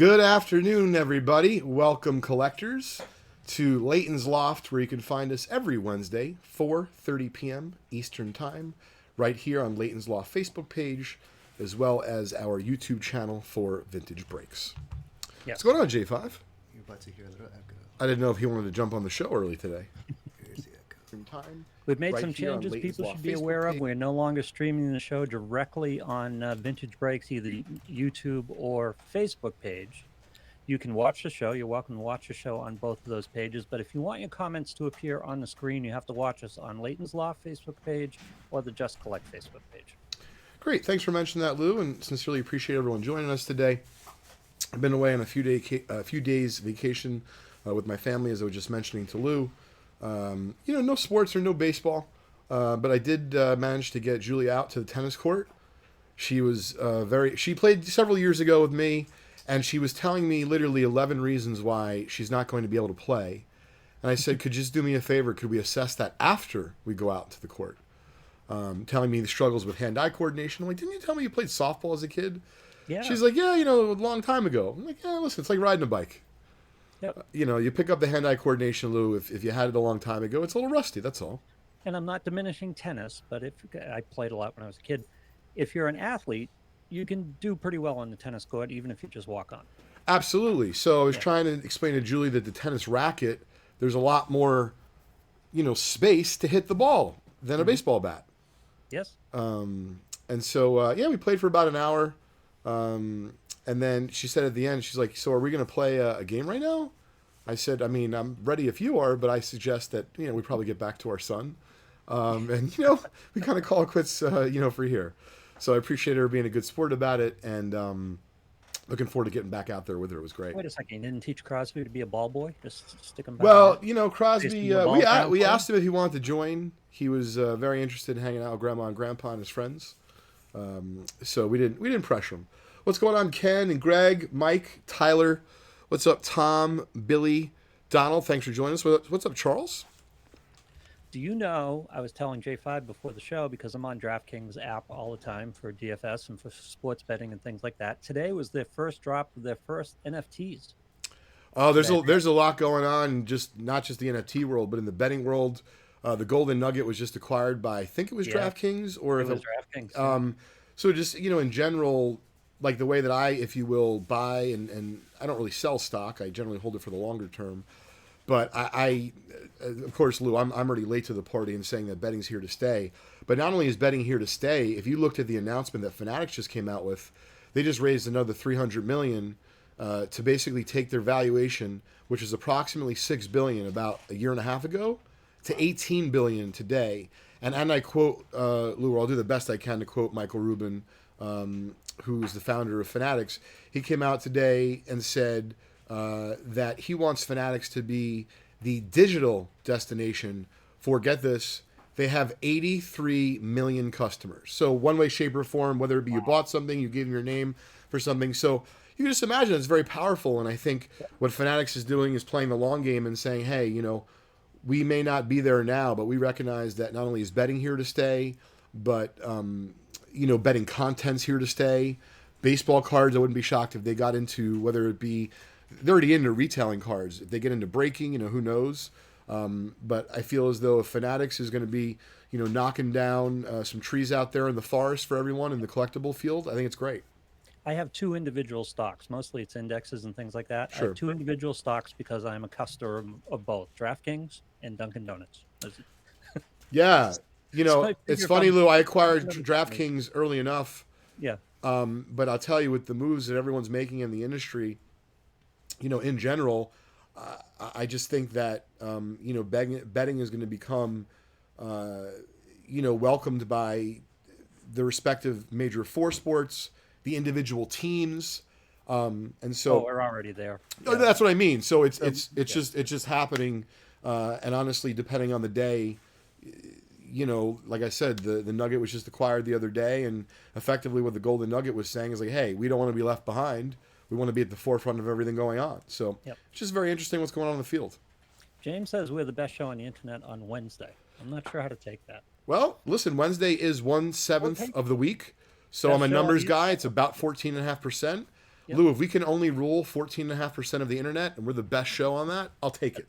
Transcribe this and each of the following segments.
Good afternoon, everybody. Welcome, collectors, to Leighton's Loft, where you can find us every Wednesday, 4:30 p.m. Eastern Time, right here on Leighton's Loft Facebook page, as well as our YouTube channel for Vintage Breaks. Yes. What's going on, J5? You're about to hear a little echo. I didn't know if he wanted to jump on the show early today. Here's the echo. In time, We've made right some here on changes Leighton's people Loft should be Facebook aware of. page. We're no longer streaming the show directly on Vintage Breaks, either YouTube or Facebook page. You can watch the show. You're welcome to watch the show on both of those pages. But if you want your comments to appear on the screen, you have to watch us on Leighton's Loft Facebook page or the Just Collect Facebook page. Great. Thanks for mentioning that, Lou, and sincerely appreciate everyone joining us today. I've been away on a few days vacation with my family, as I was just mentioning to Lou. No sports or no baseball, but I did manage to get Julie out to the tennis court. She was she played several years ago with me, and she was telling me literally 11 reasons why she's not going to be able to play. And I said, could you just do me a favor? Could we assess that after we go out to the court? Telling me the struggles with hand-eye coordination. I'm like, didn't you tell me you played softball as a kid? Yeah. She's like, yeah, a long time ago. I'm like, yeah, listen, it's like riding a bike. Yep. You pick up the hand-eye coordination, Lou, if you had it a long time ago. It's a little rusty, that's all. And I'm not diminishing tennis, but I played a lot when I was a kid. If you're an athlete, you can do pretty well on the tennis court, even if you just walk on. Absolutely. So I was trying to explain to Julie that the tennis racket, there's a lot more, space to hit the ball than a baseball bat. Yes. And so, we played for about an hour. And then she said at the end, she's like, so are we going to play a game right now? I said, I'm ready if you are, but I suggest that, we probably get back to our son. And, we kind of call it quits, for here. So I appreciate her being a good sport about it, and looking forward to getting back out there with her. It was great. Wait a second. You didn't teach Crosby to be a ball boy? Just stick him back. Well, Crosby, Baseball we asked him if he wanted to join. He was very interested in hanging out with Grandma and Grandpa and his friends. So we didn't pressure him. What's going on, Ken and Greg, Mike, Tyler? What's up, Tom, Billy, Donald? Thanks for joining us. What's up, Charles? Do you know, I was telling J5 before the show, because I'm on DraftKings app all the time for DFS and for sports betting and things like that. Today was their first drop of their first NFTs. Oh, there's a lot going on, not just the NFT world, but in the betting world. The Golden Nugget was just acquired by, I think it was DraftKings, or it was DraftKings. So just in general, like the way that I, if you will, buy and I don't really sell stock. I generally hold it for the longer term. But I of course, Lou, I'm already late to the party in saying that betting's here to stay. But not only is betting here to stay, if you looked at the announcement that Fanatics just came out with, they just raised another $300 million to basically take their valuation, which is approximately $6 billion about a year and a half ago, to $18 billion today. And I quote, Lou, I'll do the best I can to quote Michael Rubin, who's the founder of Fanatics. He came out today and said that he wants Fanatics to be the digital destination for, get this, they have 83 million customers. So one way, shape, or form, whether it be you bought something, you gave them your name for something. So you can just imagine it's very powerful. And I think what Fanatics is doing is playing the long game and saying, hey, we may not be there now, but we recognize that not only is betting here to stay, but, betting content's here to stay. Baseball cards, I wouldn't be shocked if they got into, whether it be, they're already into retailing cards. If they get into breaking, who knows? But I feel as though if Fanatics is going to be, knocking down some trees out there in the forest for everyone in the collectible field, I think it's great. I have two individual stocks. Mostly it's indexes and things like that. Sure. I have two individual stocks because I'm a customer of both DraftKings and Dunkin' Donuts. Yeah. It's funny, Lou, I acquired Dunkin' DraftKings early enough. Yeah. But I'll tell you, with the moves that everyone's making in the industry, in general, I just think that, betting is going to become, welcomed by the respective major four sports, the individual teams. And so we're already there. Yeah. That's what I mean. So it's just happening. And honestly, depending on the day, like I said, the Nugget was just acquired the other day, and effectively what the Golden Nugget was saying is like, hey, we don't want to be left behind. We want to be at the forefront of everything going on. So It's just very interesting what's going on in the field. James says we're the best show on the internet on Wednesday. I'm not sure how to take that. Well, listen, Wednesday is 1/7 of the week. So I'm a numbers guy. It's about 14.5%. Yep. Lou, if we can only rule 14.5% of the internet and we're the best show on that, I'll take it.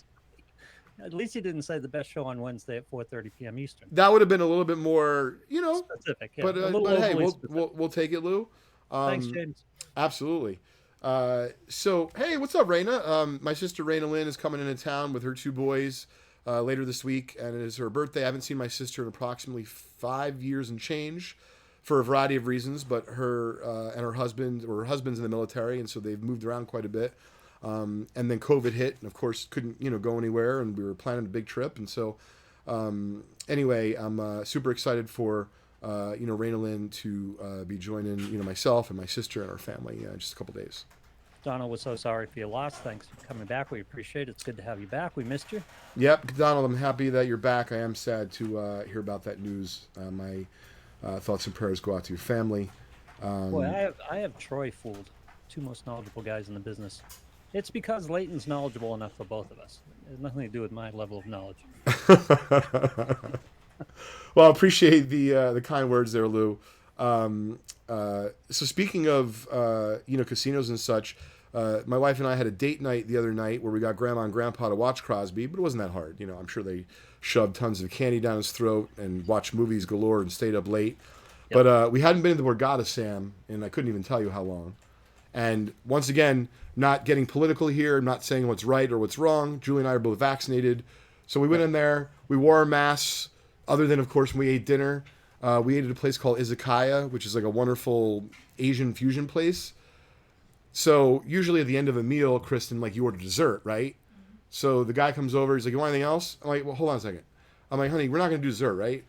At least he didn't say the best show on Wednesday at 4:30 p.m. Eastern. That would have been a little bit more, Specific, yeah. but A little hey, overly we'll, specific. we'll take it, Lou. Thanks, James. Absolutely. So, hey, what's up, Raina? My sister Raina Lynn is coming into town with her 2 boys later this week, and it is her birthday. I haven't seen my sister in approximately 5 years and change for a variety of reasons, but her and her husband, or her husband's in the military, and so they've moved around quite a bit. And then COVID hit, and of course couldn't, go anywhere, and we were planning a big trip. And so, anyway, I'm super excited for, Raina Lynn to be joining, myself and my sister and our family in just a couple days. Donald was so sorry for your loss. Thanks for coming back. We appreciate it. It's good to have you back. We missed you. Yep, Donald, I'm happy that you're back. I am sad to hear about that news. My thoughts and prayers go out to your family. Boy, I have Troy fooled. 2 most knowledgeable guys in the business. It's because Leighton's knowledgeable enough for both of us. It has nothing to do with my level of knowledge. Well, I appreciate the kind words there, Lou. So speaking of casinos and such, my wife and I had a date night the other night where we got Grandma and Grandpa to watch Crosby, but it wasn't that hard. I'm sure they shoved tons of candy down his throat and watched movies galore and stayed up late. Yep. But we hadn't been to the Borgata, Sam, and I couldn't even tell you how long. And once again, not getting political here, not saying what's right or what's wrong. Julie and I are both vaccinated. So we went in there, we wore our masks, other than, of course, when we ate dinner. We ate at a place called Izakaya, which is like a wonderful Asian fusion place. So usually at the end of a meal, Kristen, like you order dessert, right? So the guy comes over, he's like, you want anything else? I'm like, well, hold on a second. I'm like, honey, we're not going to do dessert, right?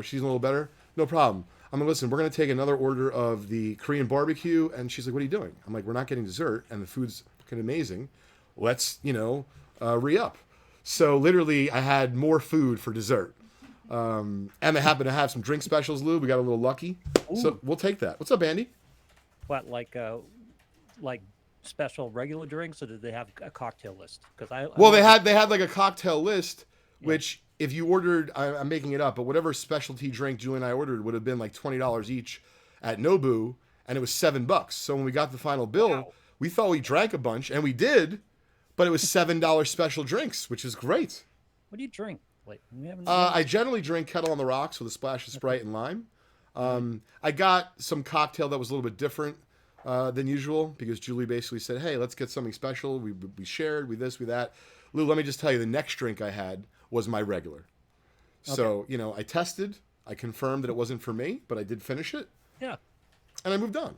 She's a little better. No problem. I'm like, listen, we're going to take another order of the Korean barbecue. And she's like, what are you doing? I'm like, we're not getting dessert, and the food's kind of amazing. Let's, re-up. So literally, I had more food for dessert. And they happen to have some drink specials, Lou. We got a little lucky. Ooh. So we'll take that. What's up, Andy? What, like special regular drinks, or did they have a cocktail list? Because they had like a cocktail list, which if you ordered, I'm making it up, but whatever specialty drink Julie and I ordered would have been like $20 each at Nobu, and it was $7. So when we got the final bill, we thought we drank a bunch, and we did, but it was $7 special drinks, which is great. What do you drink? I generally drink Kettle on the Rocks with a splash of Sprite and lime. I got some cocktail that was a little bit different than usual because Julie basically said, hey, let's get something special. We shared, we this, we that. Lou, let me just tell you, the next drink I had was my regular. Okay. So, I tested. I confirmed that it wasn't for me, but I did finish it. Yeah. And I moved on.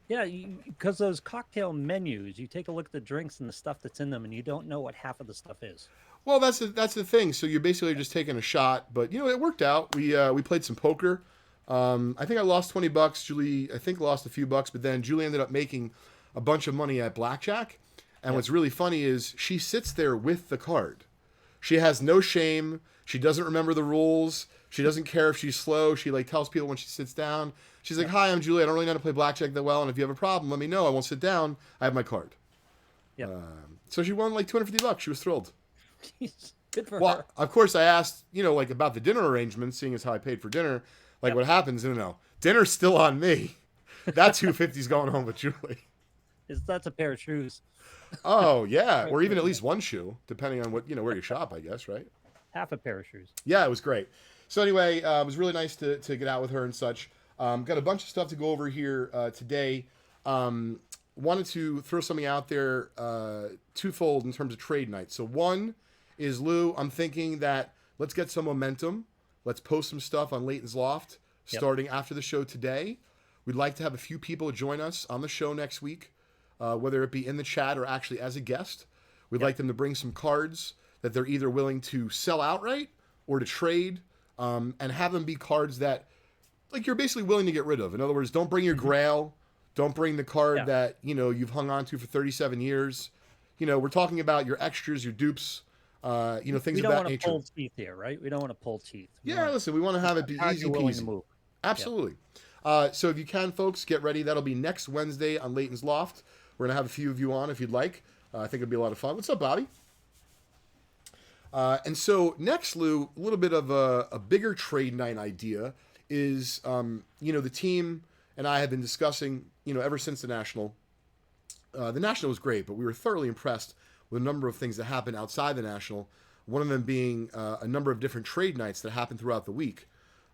Yeah, because those cocktail menus, you take a look at the drinks and the stuff that's in them, and you don't know what half of the stuff is. Well, that's the thing. So you're basically just taking a shot, but it worked out. We played some poker. I think I lost $20. Julie, I think, lost a few bucks, but then Julie ended up making a bunch of money at blackjack. And what's really funny is she sits there with the card. She has no shame. She doesn't remember the rules. She doesn't care if she's slow. She tells people when she sits down. She's like, hi, I'm Julie. I don't really know how to play blackjack that well. And if you have a problem, let me know. I won't sit down. I have my card. Yeah. So she won like $250. She was thrilled. Good for her. Well, of course, I asked, about the dinner arrangements, seeing as how I paid for dinner. What happens? No. Dinner's still on me. That $250's going home with Julie. That's a pair of shoes. Oh, yeah. Or even at least one shoe, depending on what, where you shop, I guess, right? Half a pair of shoes. Yeah, it was great. So anyway, it was really nice to get out with her and such. Got a bunch of stuff to go over here today. Wanted to throw something out there twofold in terms of trade night. So one is, Lou, I'm thinking that let's get some momentum. Let's post some stuff on Leighton's Loft starting after the show today. We'd like to have a few people join us on the show next week, whether it be in the chat or actually as a guest. We'd like them to bring some cards that they're either willing to sell outright or to trade, and have them be cards that you're basically willing to get rid of. In other words, don't bring your Grail. Don't bring the card that, you've hung on to for 37 years. We're talking about your extras, your dupes, things of that nature. We don't want to pull teeth here, right? We don't want to pull teeth. We want to have it be easy peasy. To move. Absolutely. So if you can, folks, get ready. That'll be next Wednesday on Leighton's Loft. We're going to have a few of you on if you'd like. I think it'll be a lot of fun. What's up, Bobby? And so next, Lou, a little bit of a bigger trade night idea is, the team and I have been discussing, ever since the National, the National was great, but we were thoroughly impressed with a number of things that happened outside the National. One of them being a number of different trade nights that happened throughout the week.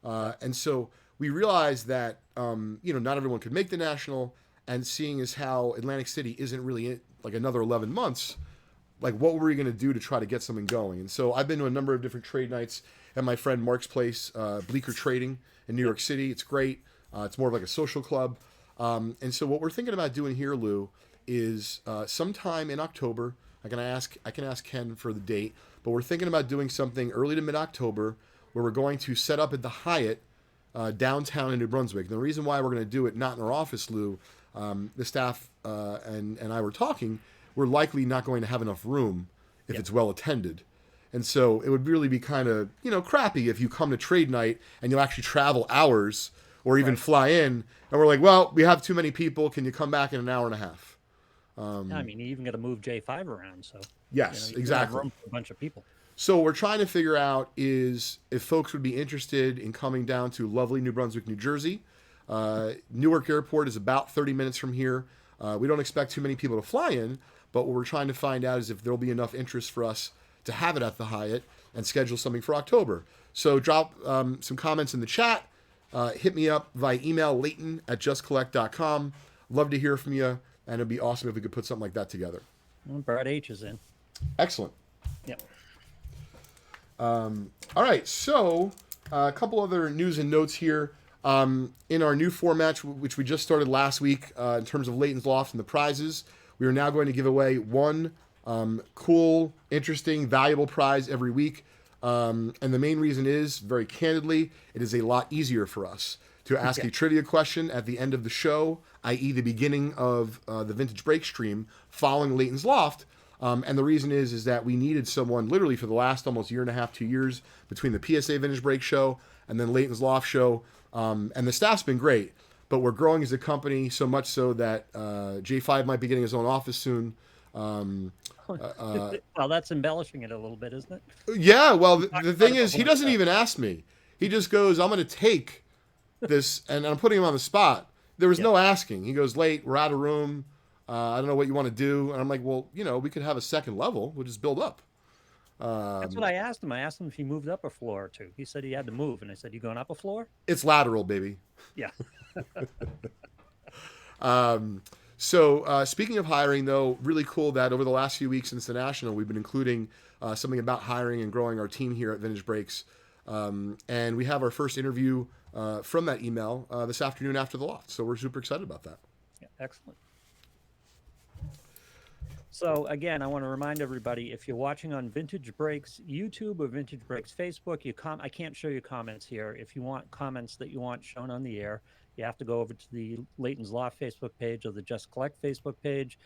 And so we realized that, not everyone could make the National, and seeing as how Atlantic City isn't really in, like another 11 months, like what were we going to do to try to get something going? And so I've been to a number of different trade nights at my friend Mark's place, Bleecker Trading in New York City. It's great. It's more of like a social club. And so what we're thinking about doing here, Lou, is sometime in October. I can ask Ken for the date, but we're thinking about doing something early to mid-October where we're going to set up at the Hyatt downtown in New Brunswick. And the reason why we're going to do it not in our office, Lou, the staff and I were talking, we're likely not going to have enough room if it's well attended. And so it would really be kind of, crappy if you come to trade night and you'll actually travel hours or even fly in. And we're like, well, we have too many people. Can you come back in an hour and a half? I mean, you even got to move J5 around. So yes, you can exactly. have room for a bunch of people. So what we're trying to figure out is if folks would be interested in coming down to lovely New Brunswick, New Jersey. Newark Airport is about 30 minutes from here. We don't expect too many people to fly in, but what we're trying to find out is if there'll be enough interest for us to have it at the Hyatt and schedule something for October. So drop some comments in the chat. Hit me up via email, leighton@justcollect.com. Love to hear from you, and it'd be awesome if we could put something like that together. Well, Brad H is in. Excellent. Yep. All right, so a couple other news and notes here. In our new format, which we just started last week in terms of Leighton's Loft and the prizes, we are now going to give away one cool, interesting, valuable prize every week. And the main reason is, very candidly, it is a lot easier for us to ask a trivia question at the end of the show, i.e. the beginning of the Vintage Break stream following Leighton's Loft. And the reason is that we needed someone literally for the last almost year and a half, 2 years between the PSA Vintage Break show and then Leighton's Loft show. And the staff's been great, but we're growing as a company so much so that J5 might be getting his own office soon. Well, that's embellishing it a little bit, isn't it? Yeah, well, the thing is, he doesn't even ask me. He just goes, I'm going to take this, and I'm putting him on the spot. There was no asking. He goes, late, we're out of room. I don't know what you want to do. And I'm like, well, we could have a second level. We'll just build up. That's what I asked him. I asked him if he moved up a floor or two. He said he had to move, and I said, "You going up a floor?" It's lateral, baby. Yeah. So speaking of hiring, though, really cool that over the last few weeks since the National, we've been including something about hiring and growing our team here at Vintage Breaks. And we have our first interview from that email this afternoon after the Loft. So we're super excited about that. Yeah, excellent. So again, I want to remind everybody, if you're watching on Vintage Breaks YouTube or Vintage Breaks Facebook, I can't show you comments here. If you want comments that you want shown on the air, you have to go over to the Leighton's Loft Facebook page or the Just Collect Facebook page.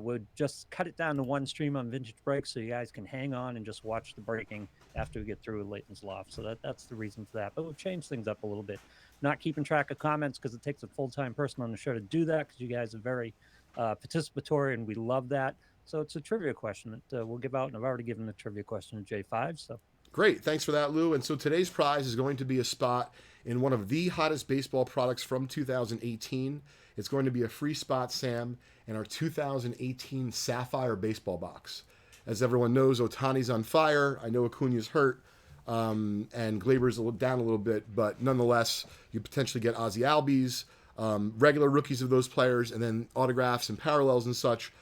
We'll just cut it down to one stream on Vintage Breaks so you guys can hang on and just watch the breaking after we get through Leighton's Loft. So that's the reason for that. But we've changed things up a little bit. Not keeping track of comments because it takes a full-time person on the show to do that, because you guys are very participatory and we love that. So it's a trivia question that we'll give out, and I've already given the trivia question to J5. So great, thanks for that, Lou. And so today's prize is going to be a spot in one of the hottest baseball products from 2018. It's going to be a free spot, Sam, in our 2018 Sapphire baseball box. As everyone knows, Ohtani's on fire. I know Acuna's hurt, and Glaber's down a little bit, but nonetheless, you potentially get Ozzie Albies, regular rookies of those players, and then autographs and parallels and such.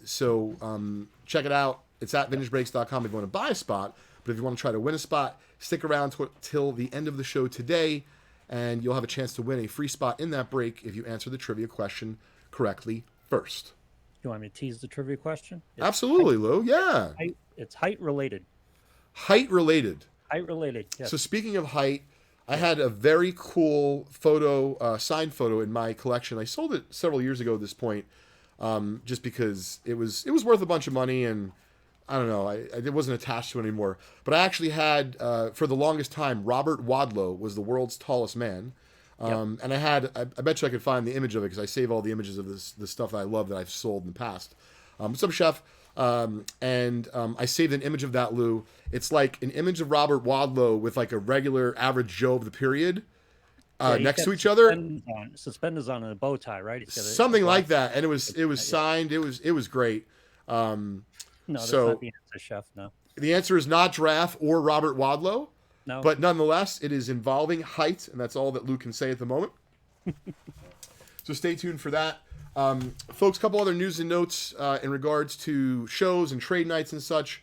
So check it out. It's at vintagebreaks.com if you want to buy a spot. But if you want to try to win a spot, stick around till the end of the show today, and you'll have a chance to win a free spot in that break if you answer the trivia question correctly first. You want me to tease the trivia question? Absolutely, Lou. Yeah. It's height related. Height related. Height related, yes. So speaking of height, I had a very cool photo, signed photo in my collection. I sold it several years ago at this point. Just because it was worth a bunch of money, and I don't know, it wasn't attached to it anymore. But I actually had, for the longest time, Robert Wadlow was the world's tallest man. And I bet you I could find the image of it because I save all the images of the stuff that I love that I've sold in the past. What's up, Chef? I saved an image of that, Lou. It's like an image of Robert Wadlow with like a regular average Joe of the period. Yeah, he's next got to each other. suspenders on and a bow tie, right? He's got Something like black- that, and it was signed. It was great. No, that's So not the answer, Chef. No, the answer is not Giraffe or Robert Wadlow, no. but nonetheless, it is involving height, and that's all that Luke can say at the moment. So stay tuned for that. Folks, a couple other news and notes in regards to shows and trade nights and such.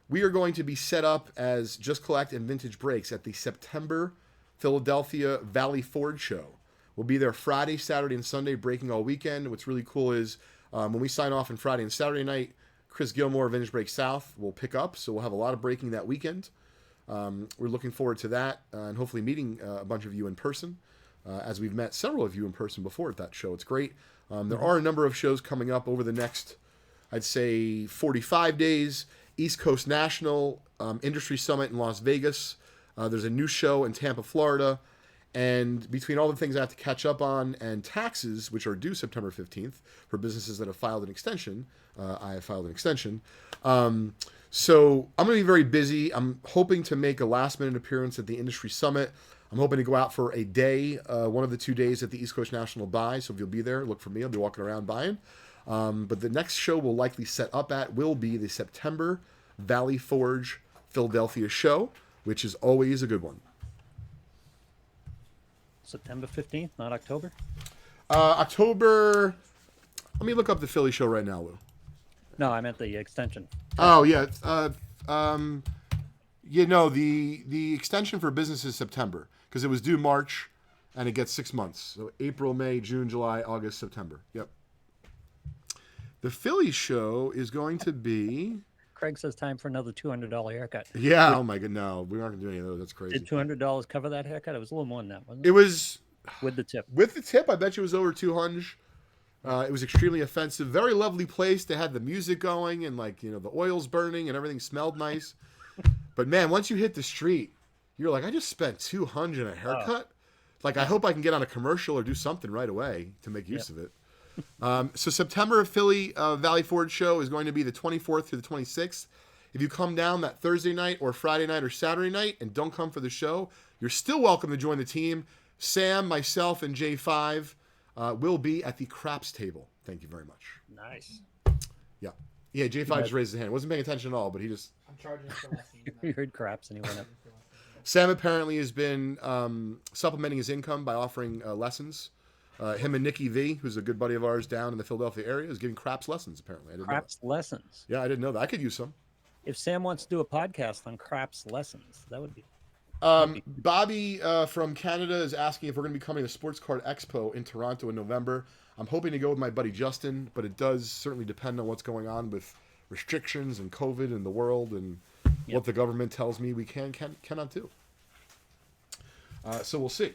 We are going to be set up as Just Collect and Vintage Breaks at the September Philadelphia Valley Forge show. We'll be there Friday, Saturday, and Sunday, breaking all weekend. What's really cool is when we sign off on Friday and Saturday night, Chris Gilmore, Vintage Break South, will pick up. So we'll have a lot of breaking that weekend. We're looking forward to that and hopefully meeting a bunch of you in person, as we've met several of you in person before at that show. It's great. There are a number of shows coming up over the next, I'd say, 45 days. East Coast National, Industry Summit in Las Vegas. There's a new show in Tampa, Florida. And between all the things I have to catch up on and taxes, which are due September 15th for businesses that have filed an extension, I have filed an extension. So I'm going to be very busy. I'm hoping to make a last-minute appearance at the Industry Summit. I'm hoping to go out for a day, one of the 2 days at the East Coast National Buy. So if you'll be there, look for me. I'll be walking around buying. But the next show we'll likely set up at will be the September Valley Forge Philadelphia show, which is always a good one. September 15th, not October. October. Let me look up the Philly show right now, Lou. No, I meant the extension. Oh yeah. You know, the extension for business is September because it was due March, and it gets 6 months. So April, May, June, July, August, September. Yep. The Philly show is going to be. Craig says time for another $200 haircut. Yeah. Oh my god. No, we aren't gonna do any of those. That's crazy. Did $200 cover that haircut? It was a little more than that, wasn't it? It was With the tip. with the tip. I bet you it was over 200. It was extremely offensive. Very lovely place. They had the music going and the oils burning and everything smelled nice. But man, once you hit the street, you're like, I just spent 200 on a haircut. I hope I can get on a commercial or do something right away to make use of it. So September Philly Valley Forge show is going to be the 24th through the 26th. If you come down that Thursday night or Friday night or Saturday night and don't come for the show, you're still welcome to join the team. Sam, myself, and J5 will be at the craps table. Thank you very much. Nice. Yeah, J5 just raised his hand. Wasn't paying attention at all, but he just... I'm charging for lessons. You heard craps and he went up. Sam apparently has been supplementing his income by offering lessons. Him and Nikki V, who's a good buddy of ours down in the Philadelphia area, is giving craps lessons, apparently. I didn't know Craps lessons. that. Yeah, I didn't know that. I could use some. If Sam wants to do a podcast on craps lessons, that would be... Bobby from Canada is asking if we're going to be coming to Sports Card Expo in Toronto in November. I'm hoping to go with my buddy Justin, but it does certainly depend on what's going on with restrictions and COVID in the world and what the government tells me we cannot do. So we'll see.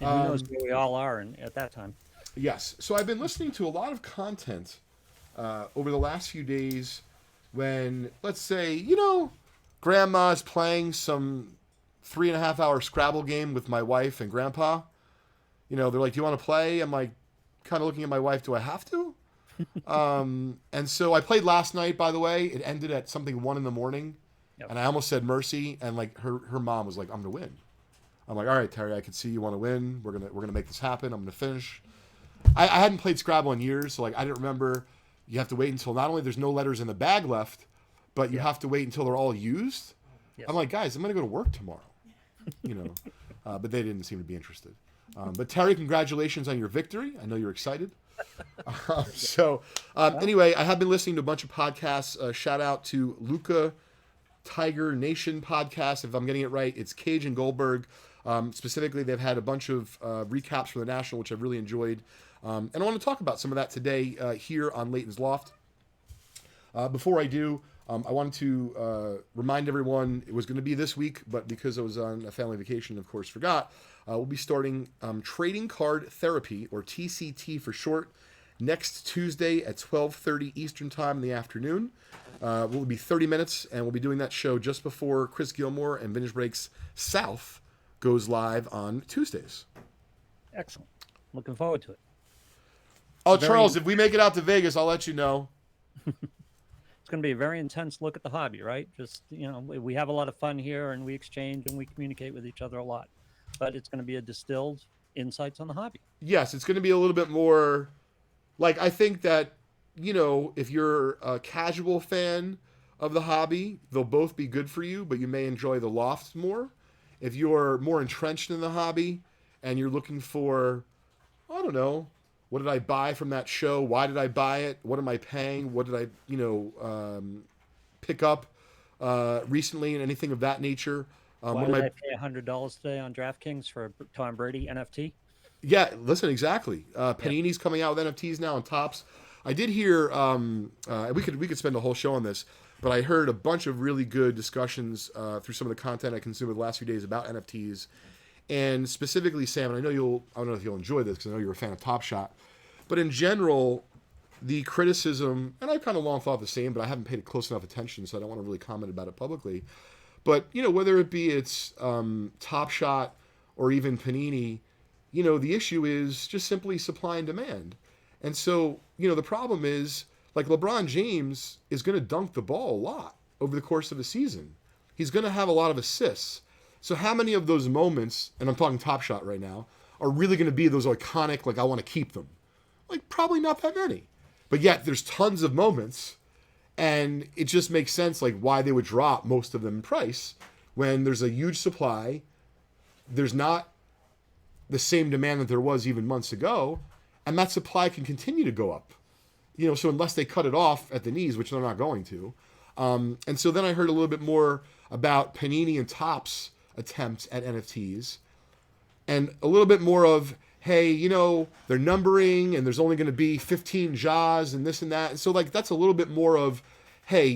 And who knows where we all are at that time. Yes. So I've been listening to a lot of content over the last few days when, let's say, grandma's playing some 3.5-hour Scrabble game with my wife and grandpa. They're like, do you want to play? I'm like, kind of looking at my wife, do I have to? And so I played last night, by the way. It ended at something 1 a.m. Yep. And I almost said mercy. And her mom was like, I'm going to win. I'm like, all right, Terry, I can see you want to win. We're gonna make this happen. I'm going to finish. I hadn't played Scrabble in years, so I didn't remember. You have to wait until not only there's no letters in the bag left, but you have to wait until they're all used. Yes. I'm like, guys, I'm going to go to work tomorrow. But they didn't seem to be interested. But Terry, congratulations on your victory. I know you're excited. Anyway, I have been listening to a bunch of podcasts. Shout out to Luca Tiger Nation podcast. If I'm getting it right, it's Cage and Goldberg. Specifically, they've had a bunch of recaps from the National, which I've really enjoyed. And I want to talk about some of that today here on Leighton's Loft. Before I do, I wanted to remind everyone it was going to be this week, but because I was on a family vacation, of course, forgot. We'll be starting Trading Card Therapy, or TCT for short, next Tuesday at 12:30 Eastern Time in the afternoon. Will be 30 minutes, and we'll be doing that show just before Chris Gilmore and Vintage Breaks South goes live on Tuesdays. Excellent. Looking forward to it. Oh, Charles, if we make it out to Vegas, I'll let you know. It's going to be a very intense look at the hobby, right? Just, we have a lot of fun here, and we exchange and we communicate with each other a lot. but it's going to be a distilled insights on the hobby. Yes, it's going to be a little bit more like I think that, if you're a casual fan of the hobby, they'll both be good for you, but you may enjoy the lofts more. If you're more entrenched in the hobby and you're looking for, I don't know, what did I buy from that show? Why did I buy it? What am I paying? What did I, pick up recently and anything of that nature? Why did I pay $100 today on DraftKings for a Tom Brady NFT? Yeah, listen, exactly. Yeah. Panini's coming out with NFTs now on Tops. I did hear we could spend a whole show on this, but I heard a bunch of really good discussions through some of the content I consumed the last few days about NFTs, and specifically, Sam. And I don't know if you'll enjoy this because I know you're a fan of Top Shot, but in general, the criticism, and I've kind of long thought the same, but I haven't paid close enough attention, so I don't want to really comment about it publicly. But whether it be it's Top Shot or even Panini, the issue is just simply supply and demand. And so, the problem is, like, LeBron James is going to dunk the ball a lot over the course of the season. He's going to have a lot of assists. So how many of those moments, and I'm talking Top Shot right now, are really going to be those iconic, like, I want to keep them? Like, probably not that many. But yet, there's tons of moments, and it just makes sense, like, why they would drop most of them in price when there's a huge supply. There's not the same demand that there was even months ago, and that supply can continue to go up. So unless they cut it off at the knees, which they're not going to. And so then I heard a little bit more about Panini and Topps attempts at NFTs, and a little bit more of, hey, they're numbering, and there's only going to be 15 Jaws and this and that. And so, like, that's a little bit more of, hey,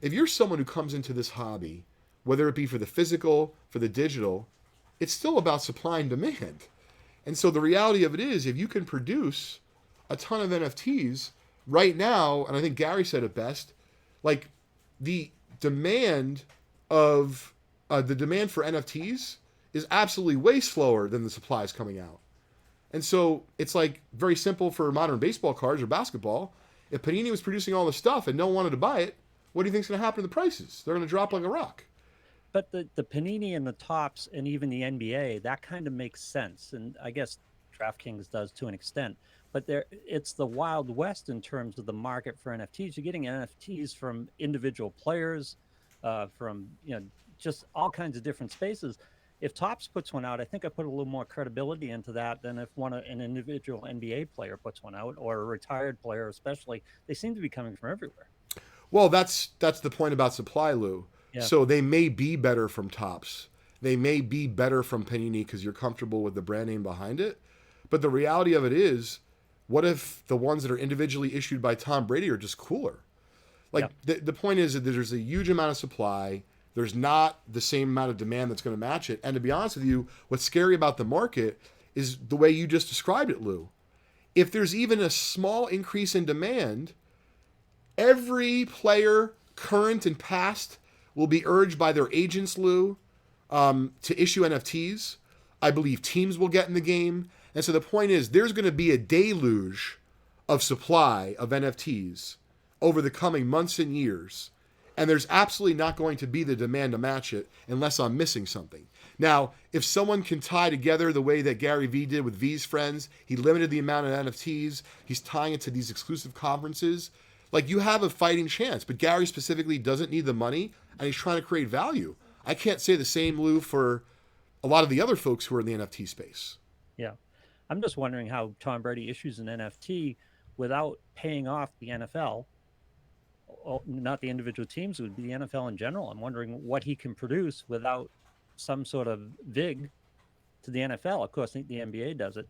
if you're someone who comes into this hobby, whether it be for the physical, for the digital, it's still about supply and demand. And so the reality of it is, if you can produce a ton of NFTs right now, and I think Gary said it best, like, the demand for NFTs is absolutely way slower than the supplies coming out. And so it's like very simple for modern baseball cards or basketball. If Panini was producing all the stuff and no one wanted to buy it, what do you think is going to happen to the prices? They're going to drop like a rock. But the Panini and the Topps and even the NBA, that kind of makes sense. And I guess DraftKings does to an extent. But it's the Wild West in terms of the market for NFTs. You're getting NFTs from individual players, from just all kinds of different spaces. If Topps puts one out, I think I put a little more credibility into that than if an individual NBA player puts one out, or a retired player especially. They seem to be coming from everywhere. Well, that's the point about supply, Lou. Yeah. So they may be better from Topps. They may be better from Panini because you're comfortable with the brand name behind it. But the reality of it is, what if the ones that are individually issued by Tom Brady are just cooler? Like, the point is that there's a huge amount of supply. There's not the same amount of demand that's going to match it. And to be honest with you, what's scary about the market is the way you just described it, Lou. If there's even a small increase in demand, every player, current and past, will be urged by their agents, Lou, to issue NFTs. I believe teams will get in the game. And so the point is, there's going to be a deluge of supply of NFTs over the coming months and years. And there's absolutely not going to be the demand to match it unless I'm missing something. Now, if someone can tie together the way that Gary Vee did with V's friends, he limited the amount of NFTs, he's tying it to these exclusive conferences, like, you have a fighting chance. But Gary specifically doesn't need the money, and he's trying to create value. I can't say the same, Lou, for a lot of the other folks who are in the NFT space. Yeah. I'm just wondering how Tom Brady issues an NFT without paying off the NFL. Not the individual teams, it would be the NFL in general. I'm wondering what he can produce without some sort of VIG to the NFL. Of course, the NBA does it.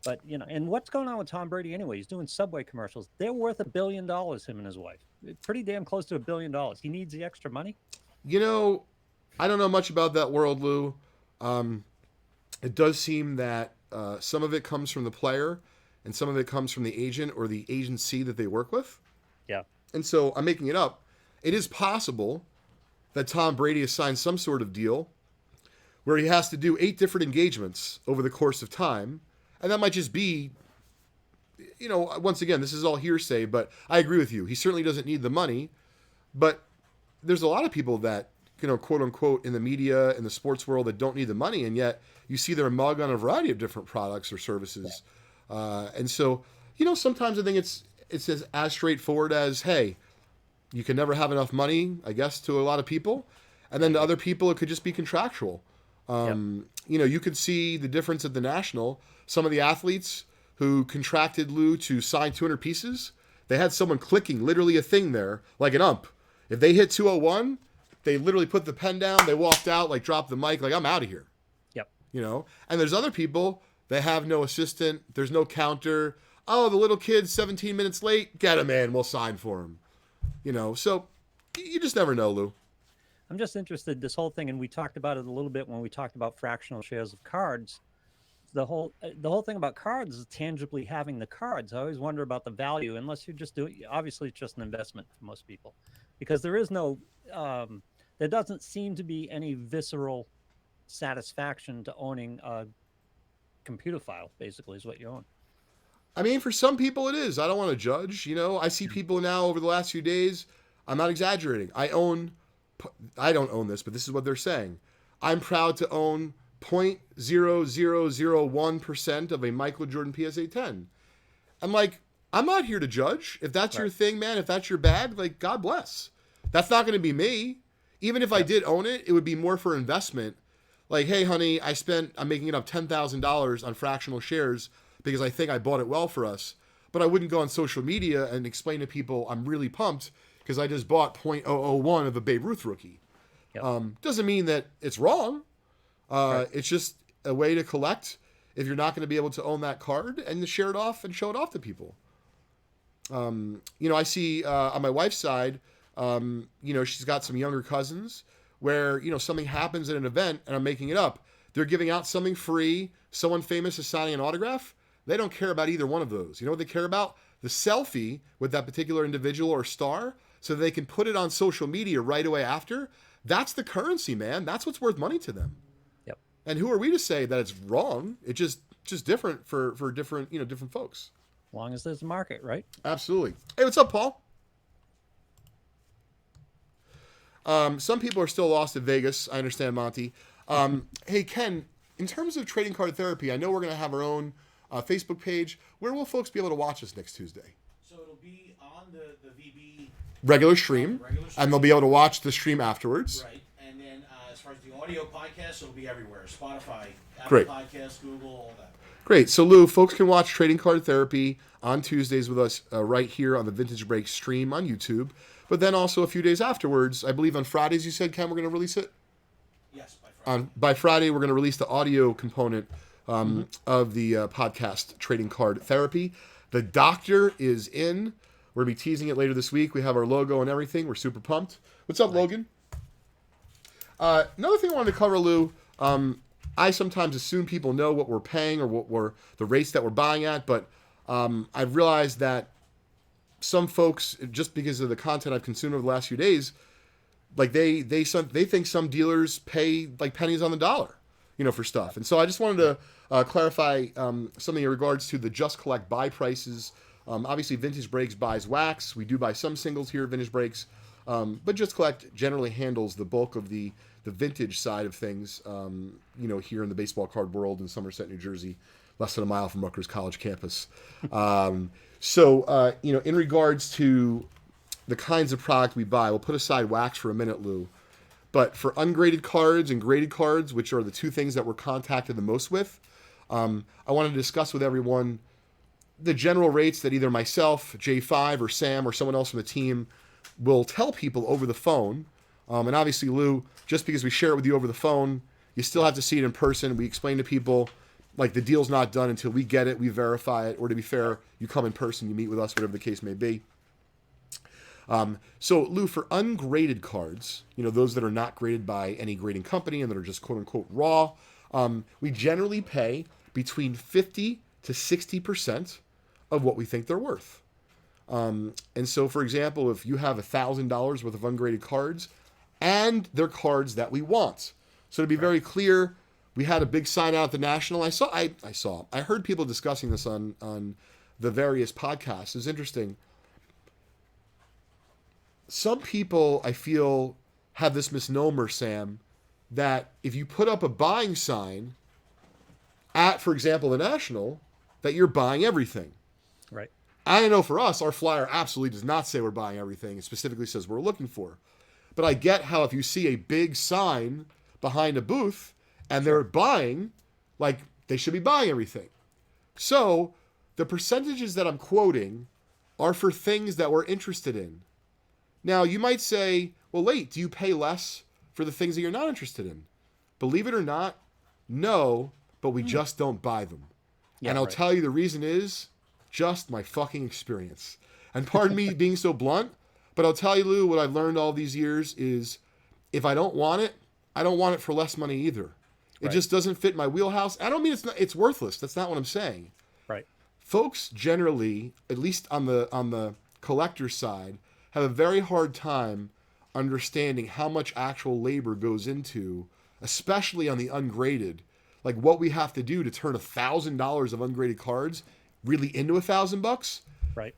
But, and what's going on with Tom Brady anyway? He's doing Subway commercials. They're worth $1 billion, him and his wife. Pretty damn close to $1 billion. He needs the extra money. I don't know much about that world, Lou. It does seem that some of it comes from the player and some of it comes from the agent or the agency that they work with. Yeah. And so I'm making it up. It is possible that Tom Brady has signed some sort of deal where he has to do 8 different engagements over the course of time. And that might just be, once again, this is all hearsay, but I agree with you. He certainly doesn't need the money. But there's a lot of people that quote unquote, in the media, in the sports world that don't need the money, and yet you see their mug on a variety of different products or services. And so, sometimes I think it's as straightforward as, hey, you can never have enough money, I guess, to a lot of people. And then to other people, it could just be contractual. You could see the difference at the National. Some of the athletes who contracted Lou to sign 200 pieces, they had someone clicking literally a thing there, like an ump. If they hit 201, they literally put the pen down, they walked out, like dropped the mic, like I'm out of here. Yep. And there's other people, they have no assistant, there's no counter. Oh, the little kid's 17 minutes late, get him in, we'll sign for him. So you just never know, Lou. I'm just interested, this whole thing, and we talked about it a little bit when we talked about fractional shares of cards. The whole thing about cards is tangibly having the cards. I always wonder about the value, unless you're just doing, obviously it's just an investment for most people, because there is no, there doesn't seem to be any visceral satisfaction to owning a computer file, basically, is what you own. I mean, for some people it is. I don't want to judge. I see people now over the last few days. I'm not exaggerating. I don't own this, but this is what they're saying. I'm proud to own 0.0001% of a Michael Jordan PSA 10. I'm like, I'm not here to judge. If that's your thing, man, if that's your bag, like, God bless. That's not going to be me. Even if I did own it, it would be more for investment. Like, hey, honey, I'm making it up $10,000 on fractional shares because I think I bought it well for us. But I wouldn't go on social media and explain to people I'm really pumped because I just bought 0.001 of a Babe Ruth rookie. Yep. Doesn't mean that it's wrong. It's just a way to collect if you're not going to be able to own that card and to share it off and show it off to people. I see on my wife's side, she's got some younger cousins where, something happens at an event, and I'm making it up. They're giving out something free. Someone famous is signing an autograph. They don't care about either one of those. You know what they care about? The selfie with that particular individual or star so they can put it on social media right away after. That's the currency, man. That's what's worth money to them. Yep. And who are we to say that it's wrong? It's just different for different, different folks. As long as there's a market, right? Absolutely. Hey, what's up, Paul? Some people are still lost in Vegas. I understand, Monty. Hey, Ken, in terms of trading card therapy, I know we're going to have our own Facebook page. Where will folks be able to watch us next Tuesday? So it'll be on the VB regular stream, and they'll be able to watch the stream afterwards. Right, and then as far as the audio podcast, it'll be everywhere. Spotify, Apple Great. Podcasts, Google, all that. Great. So, Lou, folks can watch Trading Card Therapy on Tuesdays with us right here on the Vintage Break stream on YouTube. But then also a few days afterwards, I believe on Fridays, you said, Ken, we're going to release it? Yes, by Friday. By Friday, we're going to release the audio component of the podcast Trading Card Therapy. The doctor is in. We're going to be teasing it later this week. We have our logo and everything. We're super pumped. What's up, Logan? Another thing I wanted to cover, Lou, I sometimes assume people know what we're paying or what the rates that we're buying at, but I've realized that some folks, just because of the content I've consumed over the last few days, like they think some dealers pay like pennies on the dollar, for stuff. And so I just wanted to clarify something in regards to the Just Collect buy prices. Obviously, Vintage Breaks buys wax. We do buy some singles here at Vintage Breaks, but Just Collect generally handles the bulk of the vintage side of things, here in the baseball card world in Somerset, New Jersey, less than a mile from Rutgers College campus. So, in regards to the kinds of product we buy, we'll put aside wax for a minute, Lou. But for ungraded cards and graded cards, which are the two things that we're contacted the most with, I want to discuss with everyone the general rates that either myself, J5, or Sam, or someone else from the team will tell people over the phone. And obviously, Lou, just because we share it with you over the phone, you still have to see it in person. We explain to people, like, the deal's not done until we get it, we verify it, or to be fair, you come in person, you meet with us, whatever the case may be. So, Lou, for ungraded cards, those that are not graded by any grading company and that are just quote-unquote raw, we generally pay between 50 to 60% of what we think they're worth. And so, for example, if you have $1,000 worth of ungraded cards, and they're cards that we want. So to be very clear, we had a big sign out at the National. I heard people discussing this on the various podcasts. It's interesting. Some people, I feel, have this misnomer, Sam, that if you put up a buying sign at, for example, the National, that you're buying everything. Right. I know for us, our flyer absolutely does not say we're buying everything. It specifically says we're looking for. But I get how if you see a big sign behind a booth and they're buying, like, they should be buying everything. So the percentages that I'm quoting are for things that we're interested in. Now, you might say, well, wait, do you pay less for the things that you're not interested in? Believe it or not, no, but we just don't buy them. Yeah, and I'll right. tell you the reason is just my fucking experience. And pardon me being so blunt, but I'll tell you, Lou, what I've learned all these years is if I don't want it, I don't want it for less money either. It Right. just doesn't fit my wheelhouse. I don't mean it's worthless. That's not what I'm saying. Right. Folks generally, at least on the collector side, have a very hard time understanding how much actual labor goes into, especially on the ungraded, like what we have to do to turn $1,000 of ungraded cards really into $1,000. Right.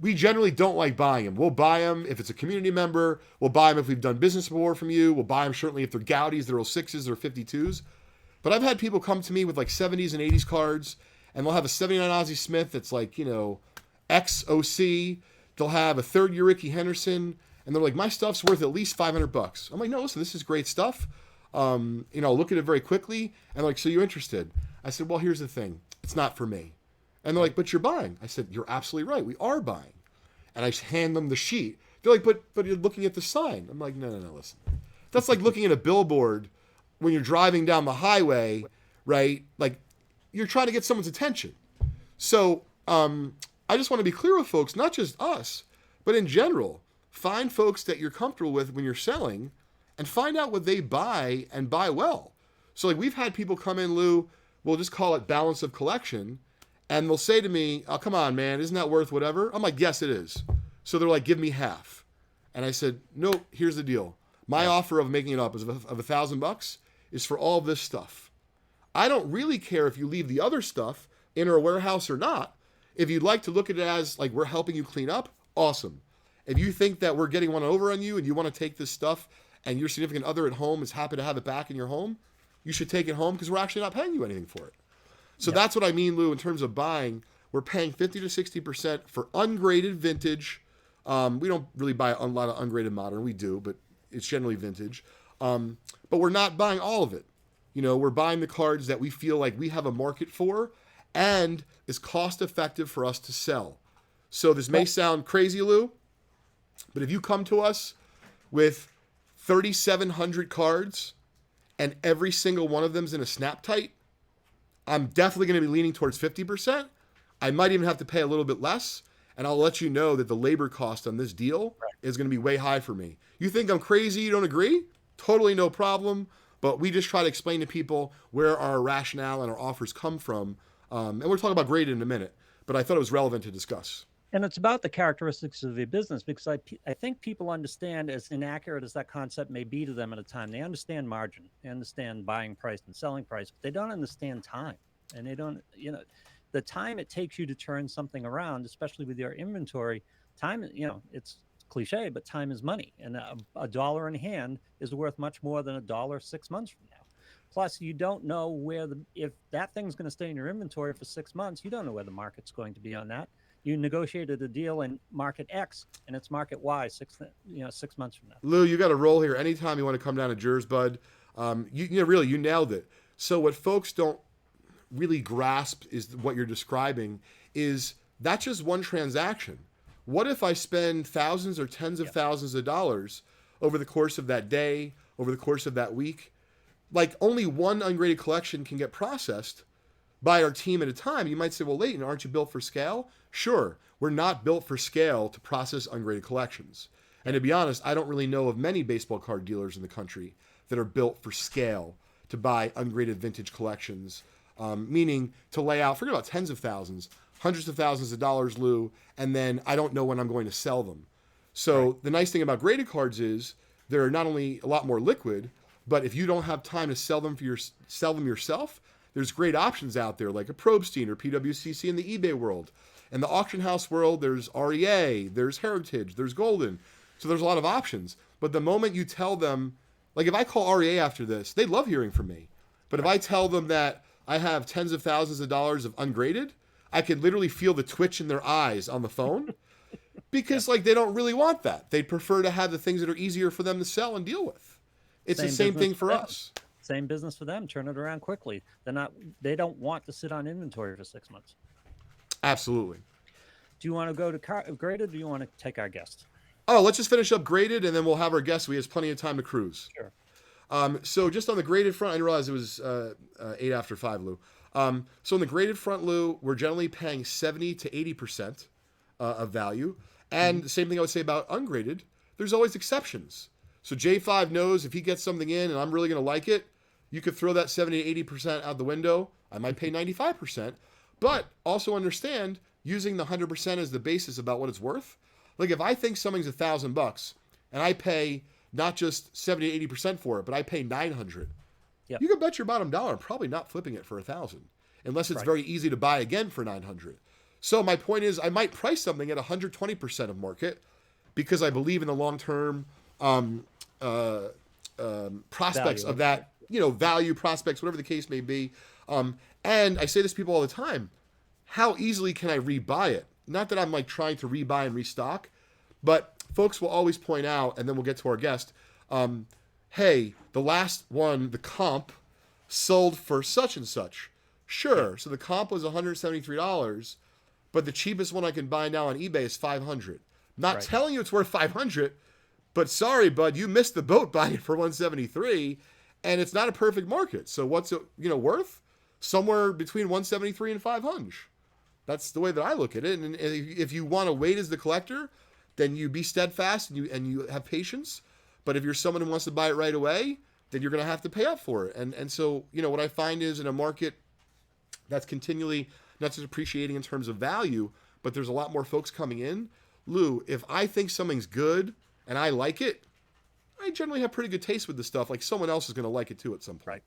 We generally don't like buying them. We'll buy them if it's a community member. We'll buy them if we've done business before from you. We'll buy them certainly if they're Gaudis, they're 06s or 52s. But I've had people come to me with like 70s and 80s cards, and they'll have a 79 Ozzie Smith that's like, XOC. They'll have a third year Ricky Henderson, and they're like, my stuff's worth at least $500. I'm like, no, listen, this is great stuff. Look at it very quickly. And they're like, so you're interested? I said, well, here's the thing. It's not for me. And they're like, but you're buying. I said, you're absolutely right. We are buying. And I hand them the sheet. They're like, but you're looking at the sign. I'm like, no, listen. That's like looking at a billboard when you're driving down the highway, right? Like, you're trying to get someone's attention. So I just want to be clear with folks, not just us, but in general. Find folks that you're comfortable with when you're selling and find out what they buy and buy well. So like we've had people come in, Lou, we'll just call it balance of collection, and they'll say to me, oh, come on, man, isn't that worth whatever? I'm like, yes, it is. So they're like, give me half. And I said, no, here's the deal. My offer of making it up is of $1,000 is for all this stuff. I don't really care if you leave the other stuff in our warehouse or not. If you'd like to look at it as like we're helping you clean up, awesome. If you think that we're getting one over on you and you want to take this stuff and your significant other at home is happy to have it back in your home, you should take it home because we're actually not paying you anything for it. So that's what I mean, Lou, in terms of buying. We're paying 50 to 60% for ungraded vintage. We don't really buy a lot of ungraded modern. We do, but it's generally vintage. But we're not buying all of it. We're buying the cards that we feel like we have a market for and is cost effective for us to sell. So this may sound crazy, Lou, but if you come to us with 3,700 cards and every single one of them's in a snap tight, I'm definitely going to be leaning towards 50%. I might even have to pay a little bit less, and I'll let you know that the labor cost on this deal is going to be way high for me. You think I'm crazy, you don't agree? Totally no problem, but we just try to explain to people where our rationale and our offers come from, and we're talking about graded in a minute, but I thought it was relevant to discuss. And it's about the characteristics of the business, because I think people understand, as inaccurate as that concept may be to them at a time, they understand margin, they understand buying price and selling price, but they don't understand time. And they don't, the time it takes you to turn something around, especially with your inventory, time, it's cliche, but time is money. And a dollar in hand is worth much more than $1 6 months from now. Plus, you don't know if that thing's going to stay in your inventory for 6 months, you don't know where the market's going to be on that. You negotiated a deal in market X and it's market Y 6 months from now. Lou, you got a roll here. Anytime you want to come down to Jers, bud, really, you nailed it. So what folks don't really grasp is what you're describing is that's just one transaction. What if I spend thousands or tens of thousands of dollars over the course of that day, over the course of that week? Like only one ungraded collection can get processed by our team at a time. You might say, well, Leighton, aren't you built for scale? Sure, we're not built for scale to process ungraded collections. And to be honest, I don't really know of many baseball card dealers in the country that are built for scale to buy ungraded vintage collections, meaning to lay out, forget about tens of thousands, hundreds of thousands of dollars, Lou, and then I don't know when I'm going to sell them. So the nice thing about graded cards is they're not only a lot more liquid, but if you don't have time to sell them yourself, there's great options out there like a Probstein or PWCC in the eBay world. In the auction house world, there's REA, there's Heritage, there's Golden. So there's a lot of options. But the moment you tell them, like if I call REA after this, they love hearing from me. But if I tell them that I have tens of thousands of dollars of ungraded, I could literally feel the twitch in their eyes on the phone because like they don't really want that. They'd prefer to have the things that are easier for them to sell and deal with. It's the same thing for us. Same business for them. Turn it around quickly. They don't want to sit on inventory for 6 months. Absolutely. Do you want to go to graded, or do you want to take our guest? Oh, let's just finish up graded, and then we'll have our guests. We have plenty of time to cruise. Sure. So just on the graded front, I didn't realize it was 8 after 5, Lou. So on the graded front, Lou, we're generally paying 70 to 80% of value. And the same thing I would say about ungraded. There's always exceptions. So J5 knows if he gets something in and I'm really going to like it, you could throw that 70 to 80% out the window. I might pay 95%. But also understand, using the 100% as the basis about what it's worth. Like if I think something's $1,000 and I pay not just 70 to 80% for it, but I pay 900. Yep. You can bet your bottom dollar I'm probably not flipping it for 1,000 unless it's very easy to buy again for 900. So my point is I might price something at 120% of market because I believe in the long-term prospects of that, value prospects, whatever the case may be. And I say this to people all the time, how easily can I rebuy it? Not that I'm like trying to rebuy and restock, but folks will always point out, and then we'll get to our guest, hey, the last one, the comp, sold for such and such. Sure, so the comp was $173, but the cheapest one I can buy now on eBay is $500. Not telling you it's worth $500, but sorry, bud, you missed the boat buying it for $173, and it's not a perfect market. So what's it, worth? Somewhere between $173 and $500. That's the way that I look at it. And if you want to wait as the collector, then you be steadfast and you have patience. But if you're someone who wants to buy it right away, then you're going to have to pay up for it. And so, what I find is in a market that's continually not just appreciating in terms of value, but there's a lot more folks coming in. Lou, if I think something's good and I like it, I generally have pretty good taste with the stuff. Like someone else is going to like it too at some point. Right.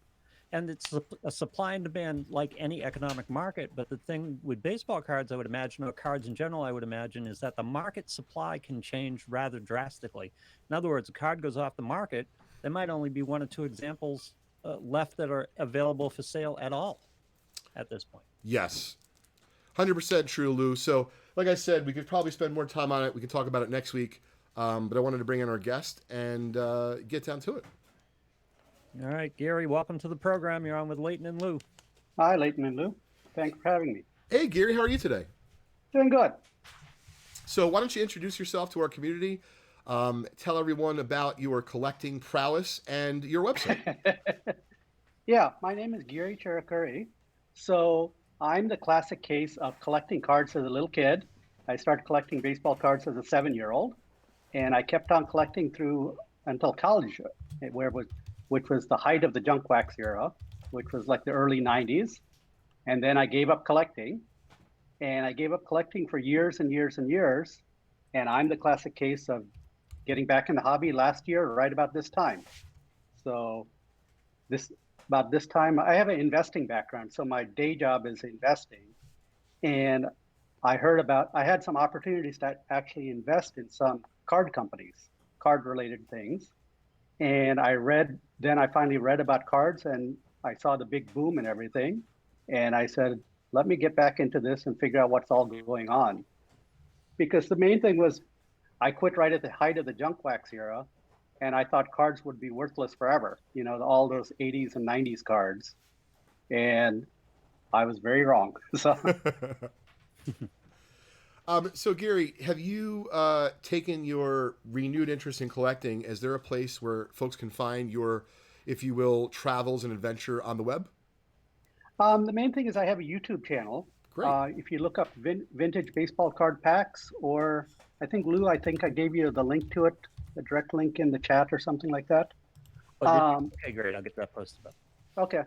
And it's a supply and demand like any economic market. But the thing with baseball cards, I would imagine, or cards in general, I would imagine, is that the market supply can change rather drastically. In other words, a card goes off the market, there might only be one or two examples left that are available for sale at all at this point. Yes. 100% true, Lou. So, like I said, we could probably spend more time on it. We can talk about it next week. But I wanted to bring in our guest and get down to it. All right, Gary, welcome to the program. You're on with Leighton and Lou. Hi, Leighton and Lou. Thanks for having me. Hey, Giri, how are you today? Doing good. So why don't you introduce yourself to our community, tell everyone about your collecting prowess and your website. Yeah, my name is Giri Cherukuri. So I'm the classic case of collecting cards as a little kid. I started collecting baseball cards as a 7-year-old, and I kept on collecting through until college, which was the height of the junk wax era, which was like the early 90s. And then I gave up collecting. And I gave up collecting for years and years and years. And I'm the classic case of getting back in the hobby last year, right about this time. So about this time, I have an investing background. So my day job is investing. And I had some opportunities to actually invest in some card companies, card-related things. And I finally read about cards and I saw the big boom and everything. And I said, let me get back into this and figure out what's all going on. Because the main thing was I quit right at the height of the junk wax era. And I thought cards would be worthless forever. All those 80s and 90s cards. And I was very wrong. So Gary, have you taken your renewed interest in collecting? Is there a place where folks can find your, if you will, travels and adventure on the web? The main thing is I have a YouTube channel. Great. If you look up vintage baseball card packs, or Lou, I gave you the link to it, the direct link in the chat or something like that. Okay, great. I'll get that posted up. Okay.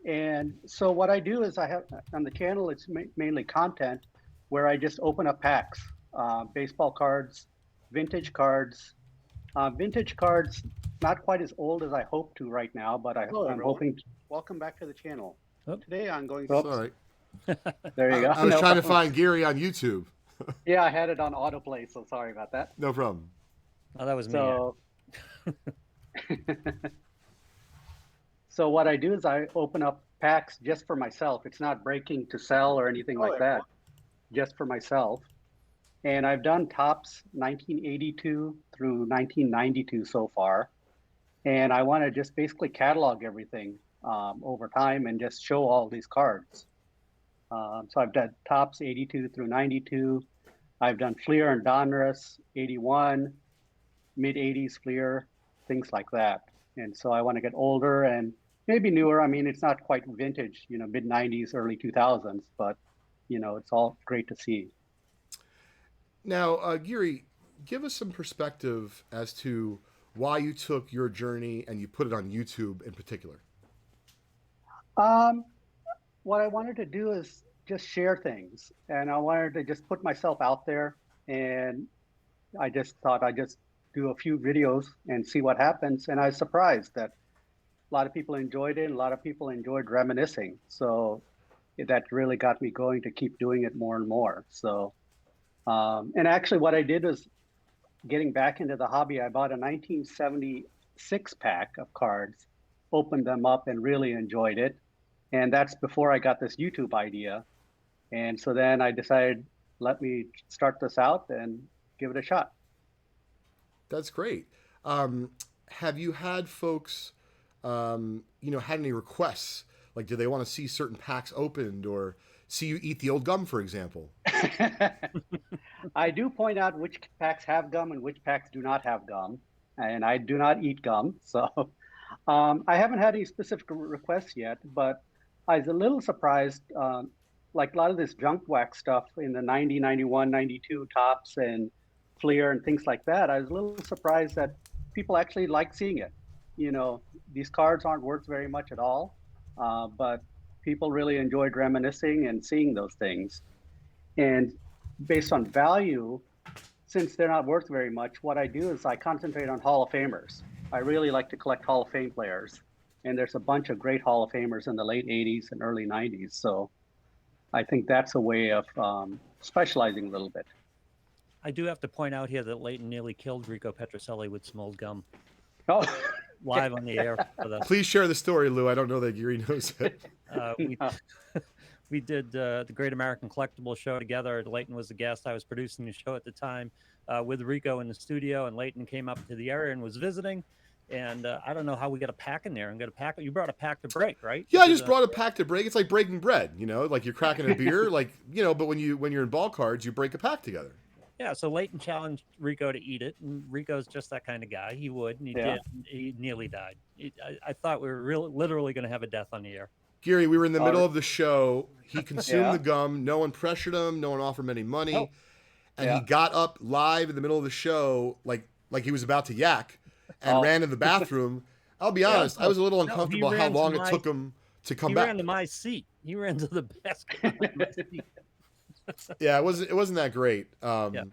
And so what I do is I have on the channel, it's mainly content where I just open up packs, baseball cards, vintage cards, not quite as old as I hope to right now, but I'm hoping. Welcome back to the channel. Oh. Today I'm going. All right. There you go. I was trying to find Giri on YouTube. Yeah, I had it on autoplay, so sorry about that. No problem. Oh, that was me. So, So what I do is I open up packs just for myself. It's not breaking to sell or anything like that, just for myself. And I've done tops 1982 through 1992 so far. And I want to just basically catalog everything over time and just show all these cards. So I've done tops 82 through 92. I've done Fleer and Donruss 81, mid 80s Fleer, things like that. And so I want to get older and maybe newer. I mean, it's not quite vintage, mid 90s, early 2000s, but it's all great to see. Now, Giri, give us some perspective as to why you took your journey and you put it on YouTube in particular. What I wanted to do is just share things, and I wanted to just put myself out there, and I just thought I'd just do a few videos and see what happens. And I was surprised that a lot of people enjoyed it. A lot of people enjoyed reminiscing. So that really got me going to keep doing it more and more. So, and actually what I did was getting back into the hobby. I bought a 1976 pack of cards, opened them up and really enjoyed it. And that's before I got this YouTube idea. And so then I decided, let me start this out and give it a shot. That's great. Have you had folks, had any requests? Like, do they want to see certain packs opened or see you eat the old gum, for example? I do point out which packs have gum and which packs do not have gum. And I do not eat gum. So I haven't had any specific requests yet, but I was a little surprised, like a lot of this junk wax stuff in the 90, 91, 92 tops and Fleer and things like that. I was a little surprised that people actually like seeing it. These cards aren't worth very much at all, but people really enjoyed reminiscing and seeing those things. And based on value, since they're not worth very much, what I do is I concentrate on Hall of Famers. I really like to collect Hall of Fame players. And there's a bunch of great Hall of Famers in the late 80s and early 90s. So I think that's a way of specializing a little bit. I do have to point out here that Leighton nearly killed Rico Petroselli with some old gum. Oh, Live on the air. For the, Please share the story, Lou. I don't know that Giri knows it. we did the Great American Collectible Show together. Leighton was the guest. I was producing the show at the time with Rico in the studio, and Leighton came up to the area and was visiting. And I don't know how we got a pack in there and got a pack. You brought a pack to break, right? Yeah, I just brought a pack to break. It's like breaking bread, like you're cracking a beer, but when you're in ball cards, you break a pack together. Yeah, so Leighton challenged Rico to eat it, and Rico's just that kind of guy. He would, and he did. And he nearly died. I thought we were literally going to have a death on the air. Giri, we were in the middle of the show. He consumed the gum. No one pressured him. No one offered him any money. And he got up live in the middle of the show, like he was about to yak, and ran to the bathroom. I'll be honest, I was a little uncomfortable how long it took him to come back. He ran to my seat. He ran to the basket. Yeah, it wasn't that great. But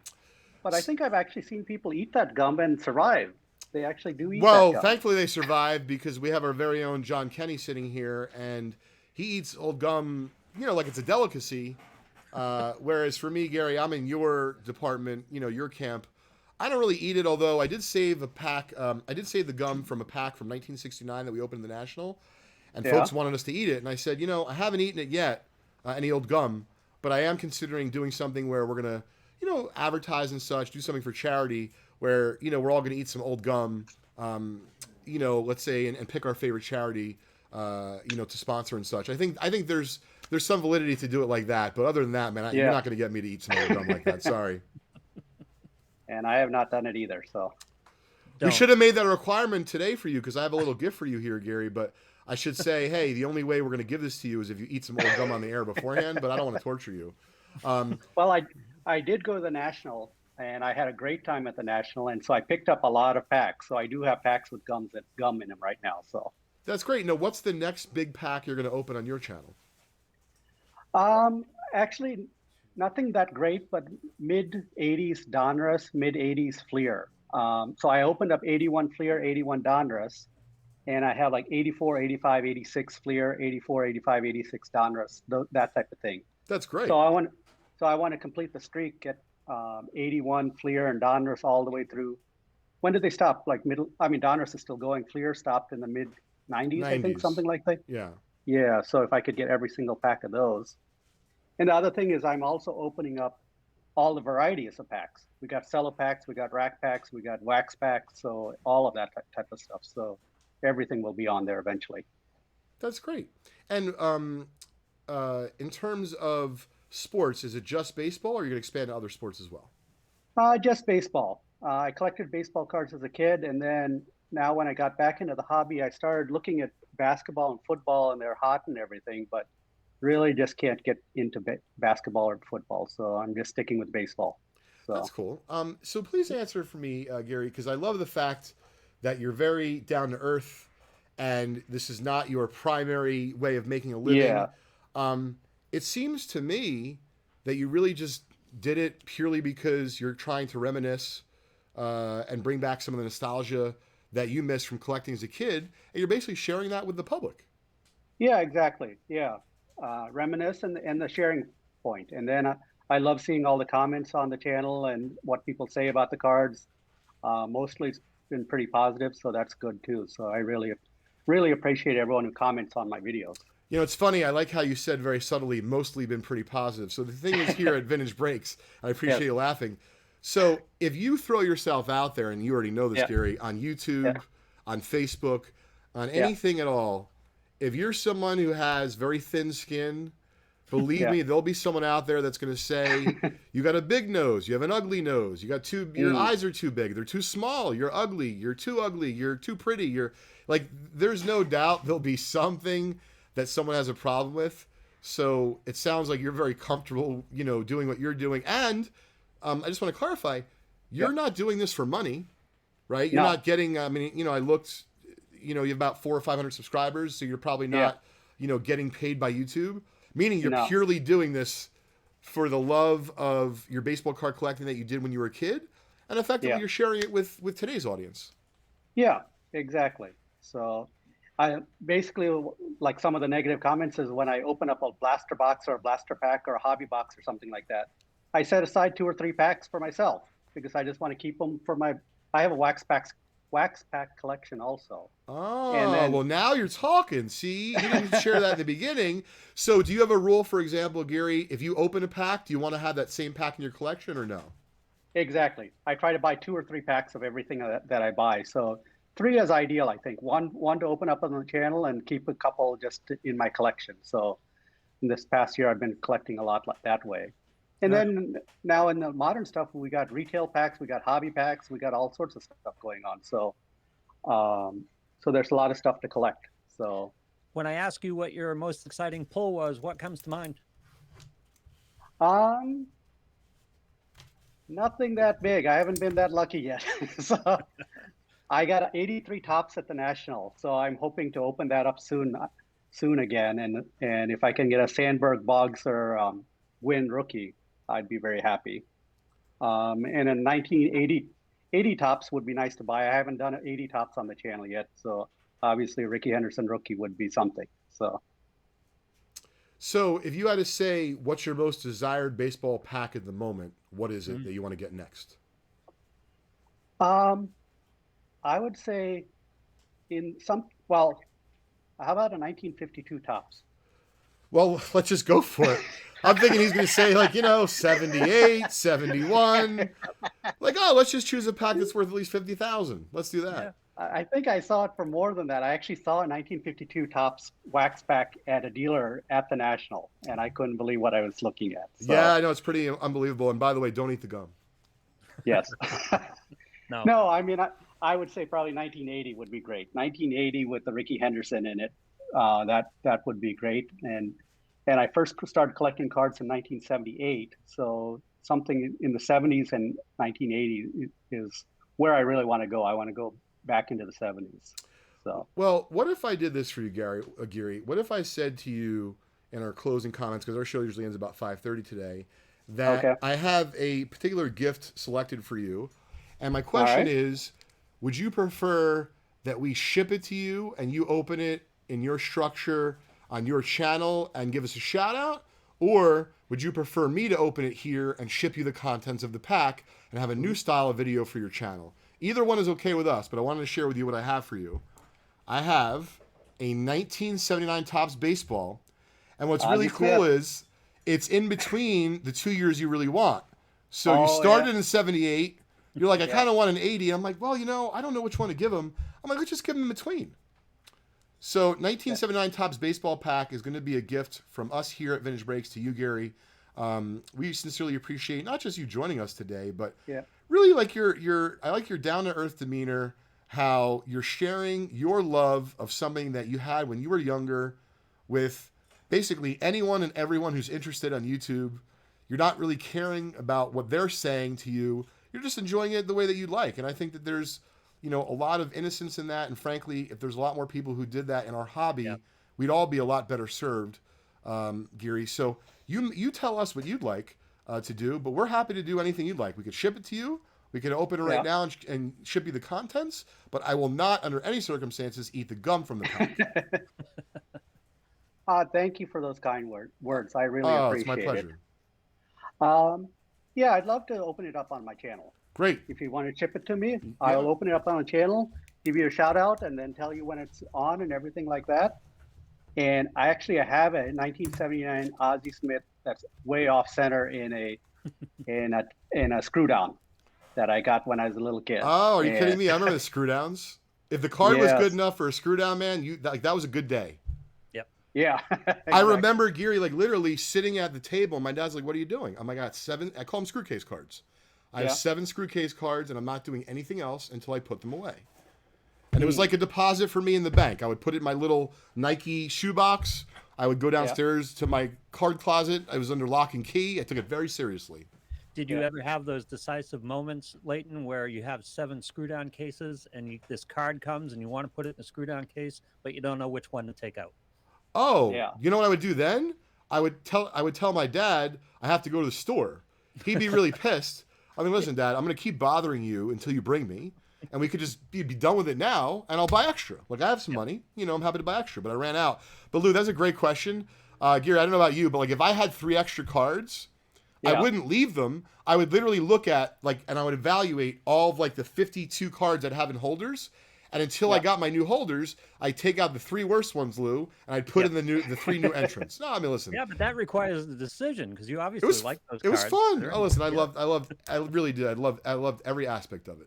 I think I've actually seen people eat that gum and survive. They actually do eat that Well, gum. thankfully they survived because we have our very own John Kenny sitting here, and he eats old gum, like it's a delicacy. Whereas for me, Gary, I'm in your department, your camp. I don't really eat it, although I did save a pack. I did save the gum from a pack from 1969 that we opened in the National, and folks wanted us to eat it. And I said, I haven't eaten it yet, any old gum, but I am considering doing something where we're going to, advertise and such, do something for charity where, we're all going to eat some old gum, let's say, and pick our favorite charity, to sponsor and such. I think there's some validity to do it like that. But other than that, man, you're not going to get me to eat some old gum like that. Sorry. And I have not done it either. So we should have made that a requirement today for you because I have a little gift for you here, Gary. But I should say, hey, the only way we're going to give this to you is if you eat some old gum on the air beforehand. But I don't want to torture you. Well, I did go to the National, and I had a great time at the National, and so I picked up a lot of packs. So I do have packs with gum in them right now. So that's great. Now, what's the next big pack you're going to open on your channel? Actually, nothing that great, but mid 80s Donruss, mid 80s Fleer. So I opened up 81 Fleer, 81 Donruss, and I have like 84, 85, 86 Fleer, 84, 85, 86 Donruss, that type of thing. That's great. So I want to complete the streak, get 81 Fleer and Donruss all the way through when did they stop? Like Donruss is still going. Fleer stopped in the mid 90s, I think, 90s. something like that. Yeah. Yeah, so if I could get every single pack of those. And the other thing is I'm also opening up all the varieties of packs. We got cello packs, we got rack packs, we got wax packs, so all of that type of stuff. So everything will be on there eventually. That's great. And in terms of sports, is it just baseball, or are you going to expand to other sports as well? Just baseball. I collected baseball cards as a kid, and then now when I got back into the hobby, I started looking at basketball and football, and they're hot and everything, but really just can't get into basketball or football. So I'm just sticking with baseball. So That's cool. So please answer for me, Gary, because I love the fact that you're very down to earth, and this is not your primary way of making a living. yeah, It seems to me that you really just did it purely because you're trying to reminisce and bring back some of the nostalgia that you missed from collecting as a kid, and you're basically sharing that with the public. yeah, exactly. Yeah, reminisce and the sharing point, and then I love seeing all the comments on the channel and what people say about the cards. Mostly it's been pretty positive, so that's good too. So I really appreciate everyone who comments on my videos. You know, it's funny. I like how you said very subtly, mostly been pretty positive. So the thing is here at Vintage Breaks, I appreciate Yes. you laughing. So if you throw yourself out there, and you already know this, Yeah. Gary, on YouTube, Yeah. on Facebook, on Yeah. anything at all, if you're someone who has very thin skin, believe Yeah. me, there'll be someone out there that's going to say, you got a big nose, you have an ugly nose, you got your eyes are too big, they're too small, you're ugly, you're too pretty, you're like, there's no doubt there'll be something that someone has a problem with. So it sounds like you're very comfortable, doing what you're doing. And I just want to clarify, you're not doing this for money, right? You're No. not getting, I looked, you have about 400 or 500 subscribers, so you're probably not, getting paid by YouTube, meaning you're No. purely doing this for the love of your baseball card collecting that you did when you were a kid. And effectively, Yeah. you're sharing it with today's audience. Yeah, exactly. So I basically, like, some of the negative comments is when I open up a blaster box or a blaster pack or a hobby box or something like that, I set aside 2 or 3 packs for myself because I just want to keep them for I have a wax pack collection also. Oh, And then- well, now you're talking. See, you didn't share that in the beginning. So do you have a rule, for example, Gary, if you open a pack, do you want to have that same pack in your collection or no? Exactly. I try to buy 2 or 3 packs of everything that I buy. So 3 is ideal, I think. One to open up on the channel and keep a couple just in my collection. So in this past year, I've been collecting a lot like that way. And then now in the modern stuff, we got retail packs, we got hobby packs, we got all sorts of stuff going on. So, so there's a lot of stuff to collect. So When I ask you what your most exciting pull was, what comes to mind? nothing that big. I haven't been that lucky yet. So I got 83 tops at the National. So I'm hoping to open that up soon again. And if I can get a Sandberg, Boggs, or Wynn rookie, I'd be very happy. And a 80 tops would be nice to buy. I haven't done 80 tops on the channel yet. So obviously Ricky Henderson rookie would be something. So if you had to say what's your most desired baseball pack at the moment, what is it that you want to get next? I would say how about a 1952 tops? Well, let's just go for it. I'm thinking he's going to say 78, 71. Let's just choose a pack that's worth at least 50,000. Let's do that. Yeah. I think I saw it for more than that. I actually saw a 1952 tops wax pack at a dealer at the National, and I couldn't believe what I was looking at. So, Yeah, I know, it's pretty unbelievable. And by the way, don't eat the gum. yes. No. No, I mean, I would say probably 1980 would be great. 1980 with the Ricky Henderson in it, that would be great. And I first started collecting cards in 1978, so something in the 70s and 1980 is where I really want to go. I want to go back into the 70s. So Well, what if I did this for you, Giri? What if I said to you in our closing comments, because our show usually ends about 5:30 today, that Okay. I have a particular gift selected for you, and my question right. is, would you prefer that we ship it to you and you open it in your structure on your channel and give us a shout out, or would you prefer me to open it here and ship you the contents of the pack and have a new style of video for your channel? Either one is okay with us, but I wanted to share with you what I have for you. I have a 1979 Topps baseball, and what's really cool is it's in between the 2 years you really want. So you started in 78. You're like, I kind of want an 80. I'm like, well, I don't know which one to give him. I'm like, let's just give him in between. So 1979 Topps baseball pack is going to be a gift from us here at Vintage Breaks to you, Gary. We sincerely appreciate not just you joining us today, but really like I like your down to earth demeanor, how you're sharing your love of something that you had when you were younger with basically anyone and everyone who's interested on YouTube. You're not really caring about what they're saying to you. You're just enjoying it the way that you'd like. And I think that there's, a lot of innocence in that. And frankly, if there's a lot more people who did that in our hobby, we'd all be a lot better served, Giri. So you tell us what you'd like to do, but we're happy to do anything you'd like. We could ship it to you. We could open it right now and ship you the contents, but I will not, under any circumstances, eat the gum from the pack. Thank you for those kind words. I really appreciate it's my pleasure. Yeah, I'd love to open it up on my channel. Great. If you want to ship it to me, I'll open it up on the channel, give you a shout out, and then tell you when it's on and everything like that. And I have a 1979 Ozzie Smith that's way off center in a screw down that I got when I was a little kid. Oh, are you kidding me? I remember the screw downs. If the card was good enough for a screw down, man, that was a good day. Yeah. Exactly. I remember Giri literally sitting at the table. And my dad's like, "What are you doing?" I'm like, "I got 7." I call them screw case cards. I have 7 screw case cards, and I'm not doing anything else until I put them away. And it was like a deposit for me in the bank. I would put it in my little Nike shoebox. I would go downstairs to my card closet. I was under lock and key. I took it very seriously. Did you ever have those decisive moments, Leighton, where you have 7 screw down cases and this card comes and you want to put it in a screw down case, but you don't know which one to take out? Oh, you know what I would do then? I would tell my dad I have to go to the store. He'd be really pissed. I mean, listen, Dad, I'm going to keep bothering you until you bring me, and we could just be done with it now, and I'll buy extra. Like, I have some money. I'm happy to buy extra, but I ran out. But, Lou, that's a great question. Gary, I don't know about you, but, like, if I had 3 extra cards, I wouldn't leave them. I would literally look at, and I would evaluate all of, the 52 cards I'd have in holders. And until I got my new holders, I'd take out the 3 worst ones, Lou, and I'd put in the 3 new entrants. No, I mean, listen. Yeah, but that requires a decision because you obviously like those cards. It was fun. Oh, listen, I really did. I loved every aspect of it.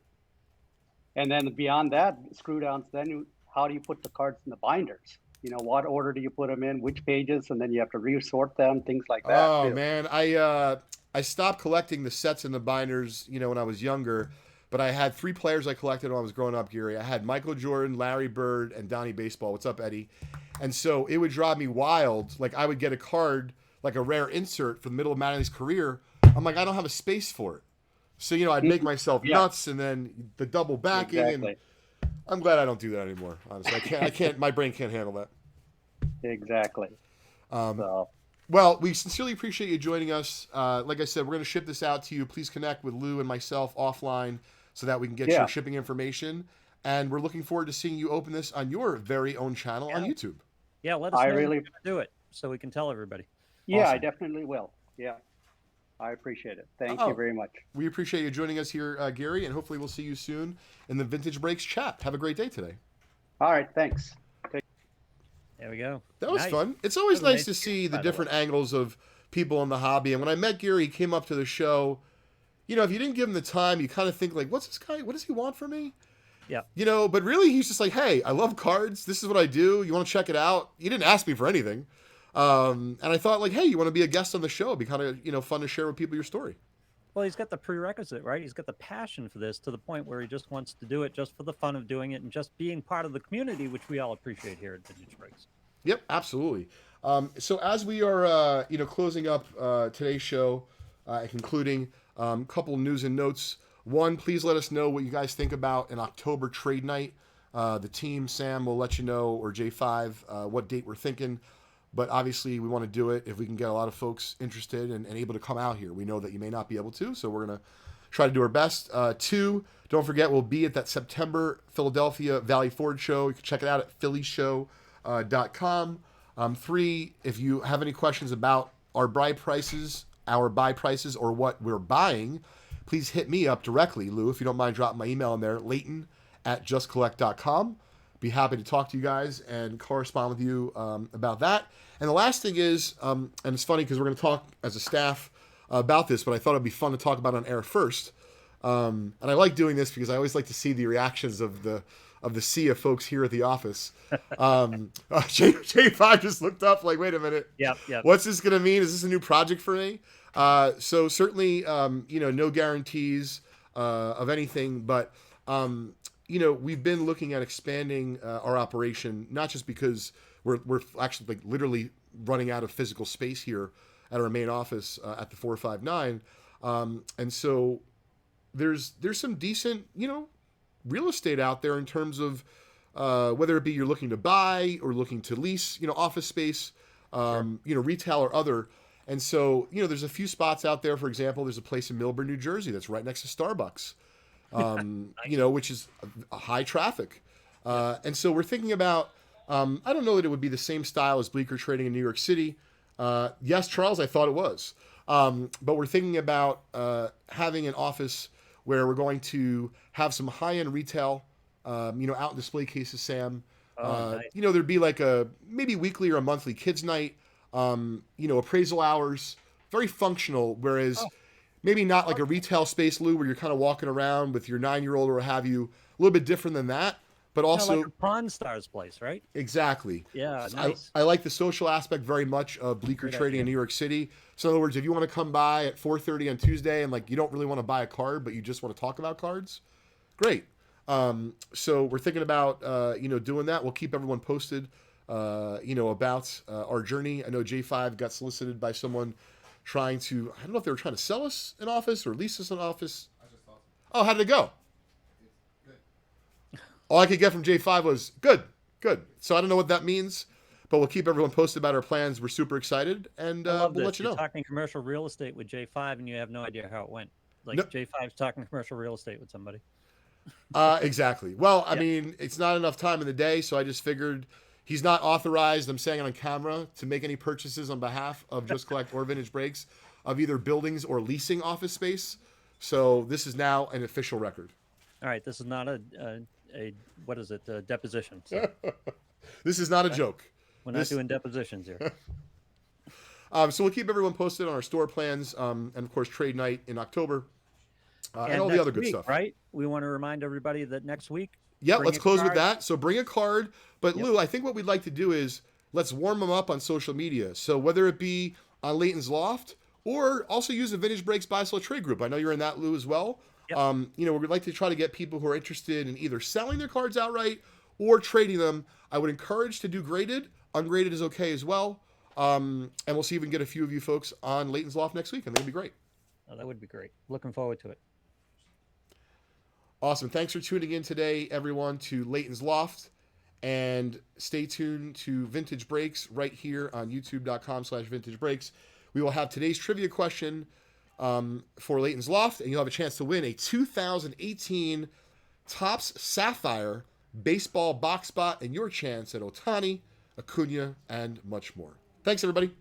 And then beyond that, screw downs, then how do you put the cards in the binders? What order do you put them in, which pages, and then you have to resort them, things like that. Oh, man. I stopped collecting the sets and the binders, when I was younger. But I had 3 players I collected when I was growing up, Gary. I had Michael Jordan, Larry Bird, and Donnie Baseball. What's up, Eddie? And so it would drive me wild. Like, I would get a card, like a rare insert for the middle of Mattingly's career. I'm like, I don't have a space for it. So, I'd make myself nuts, and then the double backing. Exactly. And I'm glad I don't do that anymore, honestly. I can't, my brain can't handle that. Exactly. Well, we sincerely appreciate you joining us. Like I said, we're going to ship this out to you. Please connect with Lou and myself offline so that we can get your shipping information. And we're looking forward to seeing you open this on your very own channel on YouTube. Yeah, let us know you're going to do it so we can tell everybody. Yeah, awesome. I definitely will. Yeah, I appreciate it. Thank you very much. We appreciate you joining us here, Gary, and hopefully we'll see you soon in the Vintage Breaks chat. Have a great day today. All right, thanks. There we go. That was fun. It's always nice to see the different angles of people in the hobby. And when I met Gary, he came up to the show. If you didn't give him the time, you kind of think like, what's this guy? What does he want from me? Yeah. But really he's just like, hey, I love cards. This is what I do. You want to check it out? You didn't ask me for anything. And I thought like, hey, you want to be a guest on the show? It'd be kind of, fun to share with people your story. Well, he's got the prerequisite, right? He's got the passion for this to the point where he just wants to do it just for the fun of doing it and just being part of the community, which we all appreciate here at Vintage Breaks. Yep, absolutely. So as we are, closing up today's show and concluding, a couple news and notes. One, please let us know what you guys think about an October trade night. The team, Sam, will let you know, or J5, what date we're thinking. But obviously, we want to do it if we can get a lot of folks interested and able to come out here. We know that you may not be able to, so we're going to try to do our best. 2, don't forget, we'll be at that September Philadelphia Valley Forge show. You can check it out at phillyshow.com. 3, if you have any questions about our buy prices, or what we're buying, please hit me up directly, Lou, if you don't mind dropping my email in there, Leighton@justcollect.com. Be happy to talk to you guys and correspond with you about that. And the last thing is, and it's funny because we're going to talk as a staff about this, but I thought it'd be fun to talk about on air first. And I like doing this because I always like to see the reactions of the sea of folks here at the office. J5 just looked up like, wait a minute. Yep. What's this going to mean? Is this a new project for me? So certainly, no guarantees of anything, but, we've been looking at expanding our operation, not just because we're actually like literally running out of physical space here at our main office at the 459. And so there's some decent, real estate out there in terms of whether it be you're looking to buy or looking to lease, office space, retail or other. And so, there's a few spots out there. For example, there's a place in Millburn, New Jersey that's right next to Starbucks, which is a high traffic. And so we're thinking about, I don't know that it would be the same style as Bleecker Trading in New York City. Yes, Charles, I thought it was. But we're thinking about having an office where we're going to have some high-end retail, out in display cases, Sam. Nice. There'd be like a maybe weekly or a monthly kids night, appraisal hours, very functional, whereas maybe not like a retail space, Lou, where you're kind of walking around with your 9-year-old or what have you, a little bit different than that, but also like a Pawn Stars place, right? Exactly. Yeah, So nice. I like the social aspect very much of Bleecker Trading in New York City. So in other words, if you want to come by at 4:30 on Tuesday and like you don't really want to buy a card, but you just want to talk about cards, great. So we're thinking about doing that. We'll keep everyone posted, about our journey. I know J5 got solicited by someone trying to, I don't know if they were trying to sell us an office or lease us an office. Oh, how did it go? All I could get from J5 was good. So I don't know what that means, but we'll keep everyone posted about our plans. We're super excited, and I love we'll this. let you know. You're talking commercial real estate with J5, and you have no idea how it went. Like No. J5's talking commercial real estate with somebody. Exactly. Well, I mean, it's not enough time in the day, so I just figured he's not authorized, I'm saying it on camera, to make any purchases on behalf of Just Collect or Vintage Breaks of either buildings or leasing office space. So this is now an official record. All right, this is not a what is it? A deposition. So This is not a joke. we're not doing depositions here. So we'll keep everyone posted on our store plans, and of course trade night in October, and all the next other good week, stuff. Right? We want to remind everybody that next week. Yeah, bring let's a close with card. that. So bring a card. But Lou, I think what we'd like to do is let's warm them up on social media. So whether it be on Leighton's Loft or also use the Vintage Breaks Buy Sell Trade group. I know you're in that, Lou, as well. Yep. We'd like to try to get people who are interested in either selling their cards outright or trading them. I would encourage to do graded. Ungraded is okay as well. And we'll see if we can get a few of you folks on Leighton's Loft next week. I think it'd be great. Oh, that would be great. Looking forward to it. Awesome. Thanks for tuning in today, everyone, to Leighton's Loft. And stay tuned to Vintage Breaks right here on youtube.com/Vintage Breaks. We will have today's trivia question for Leighton's Loft, and you'll have a chance to win a 2018 Topps Sapphire baseball box spot and your chance at Ohtani, Acuna, and much more. Thanks, everybody.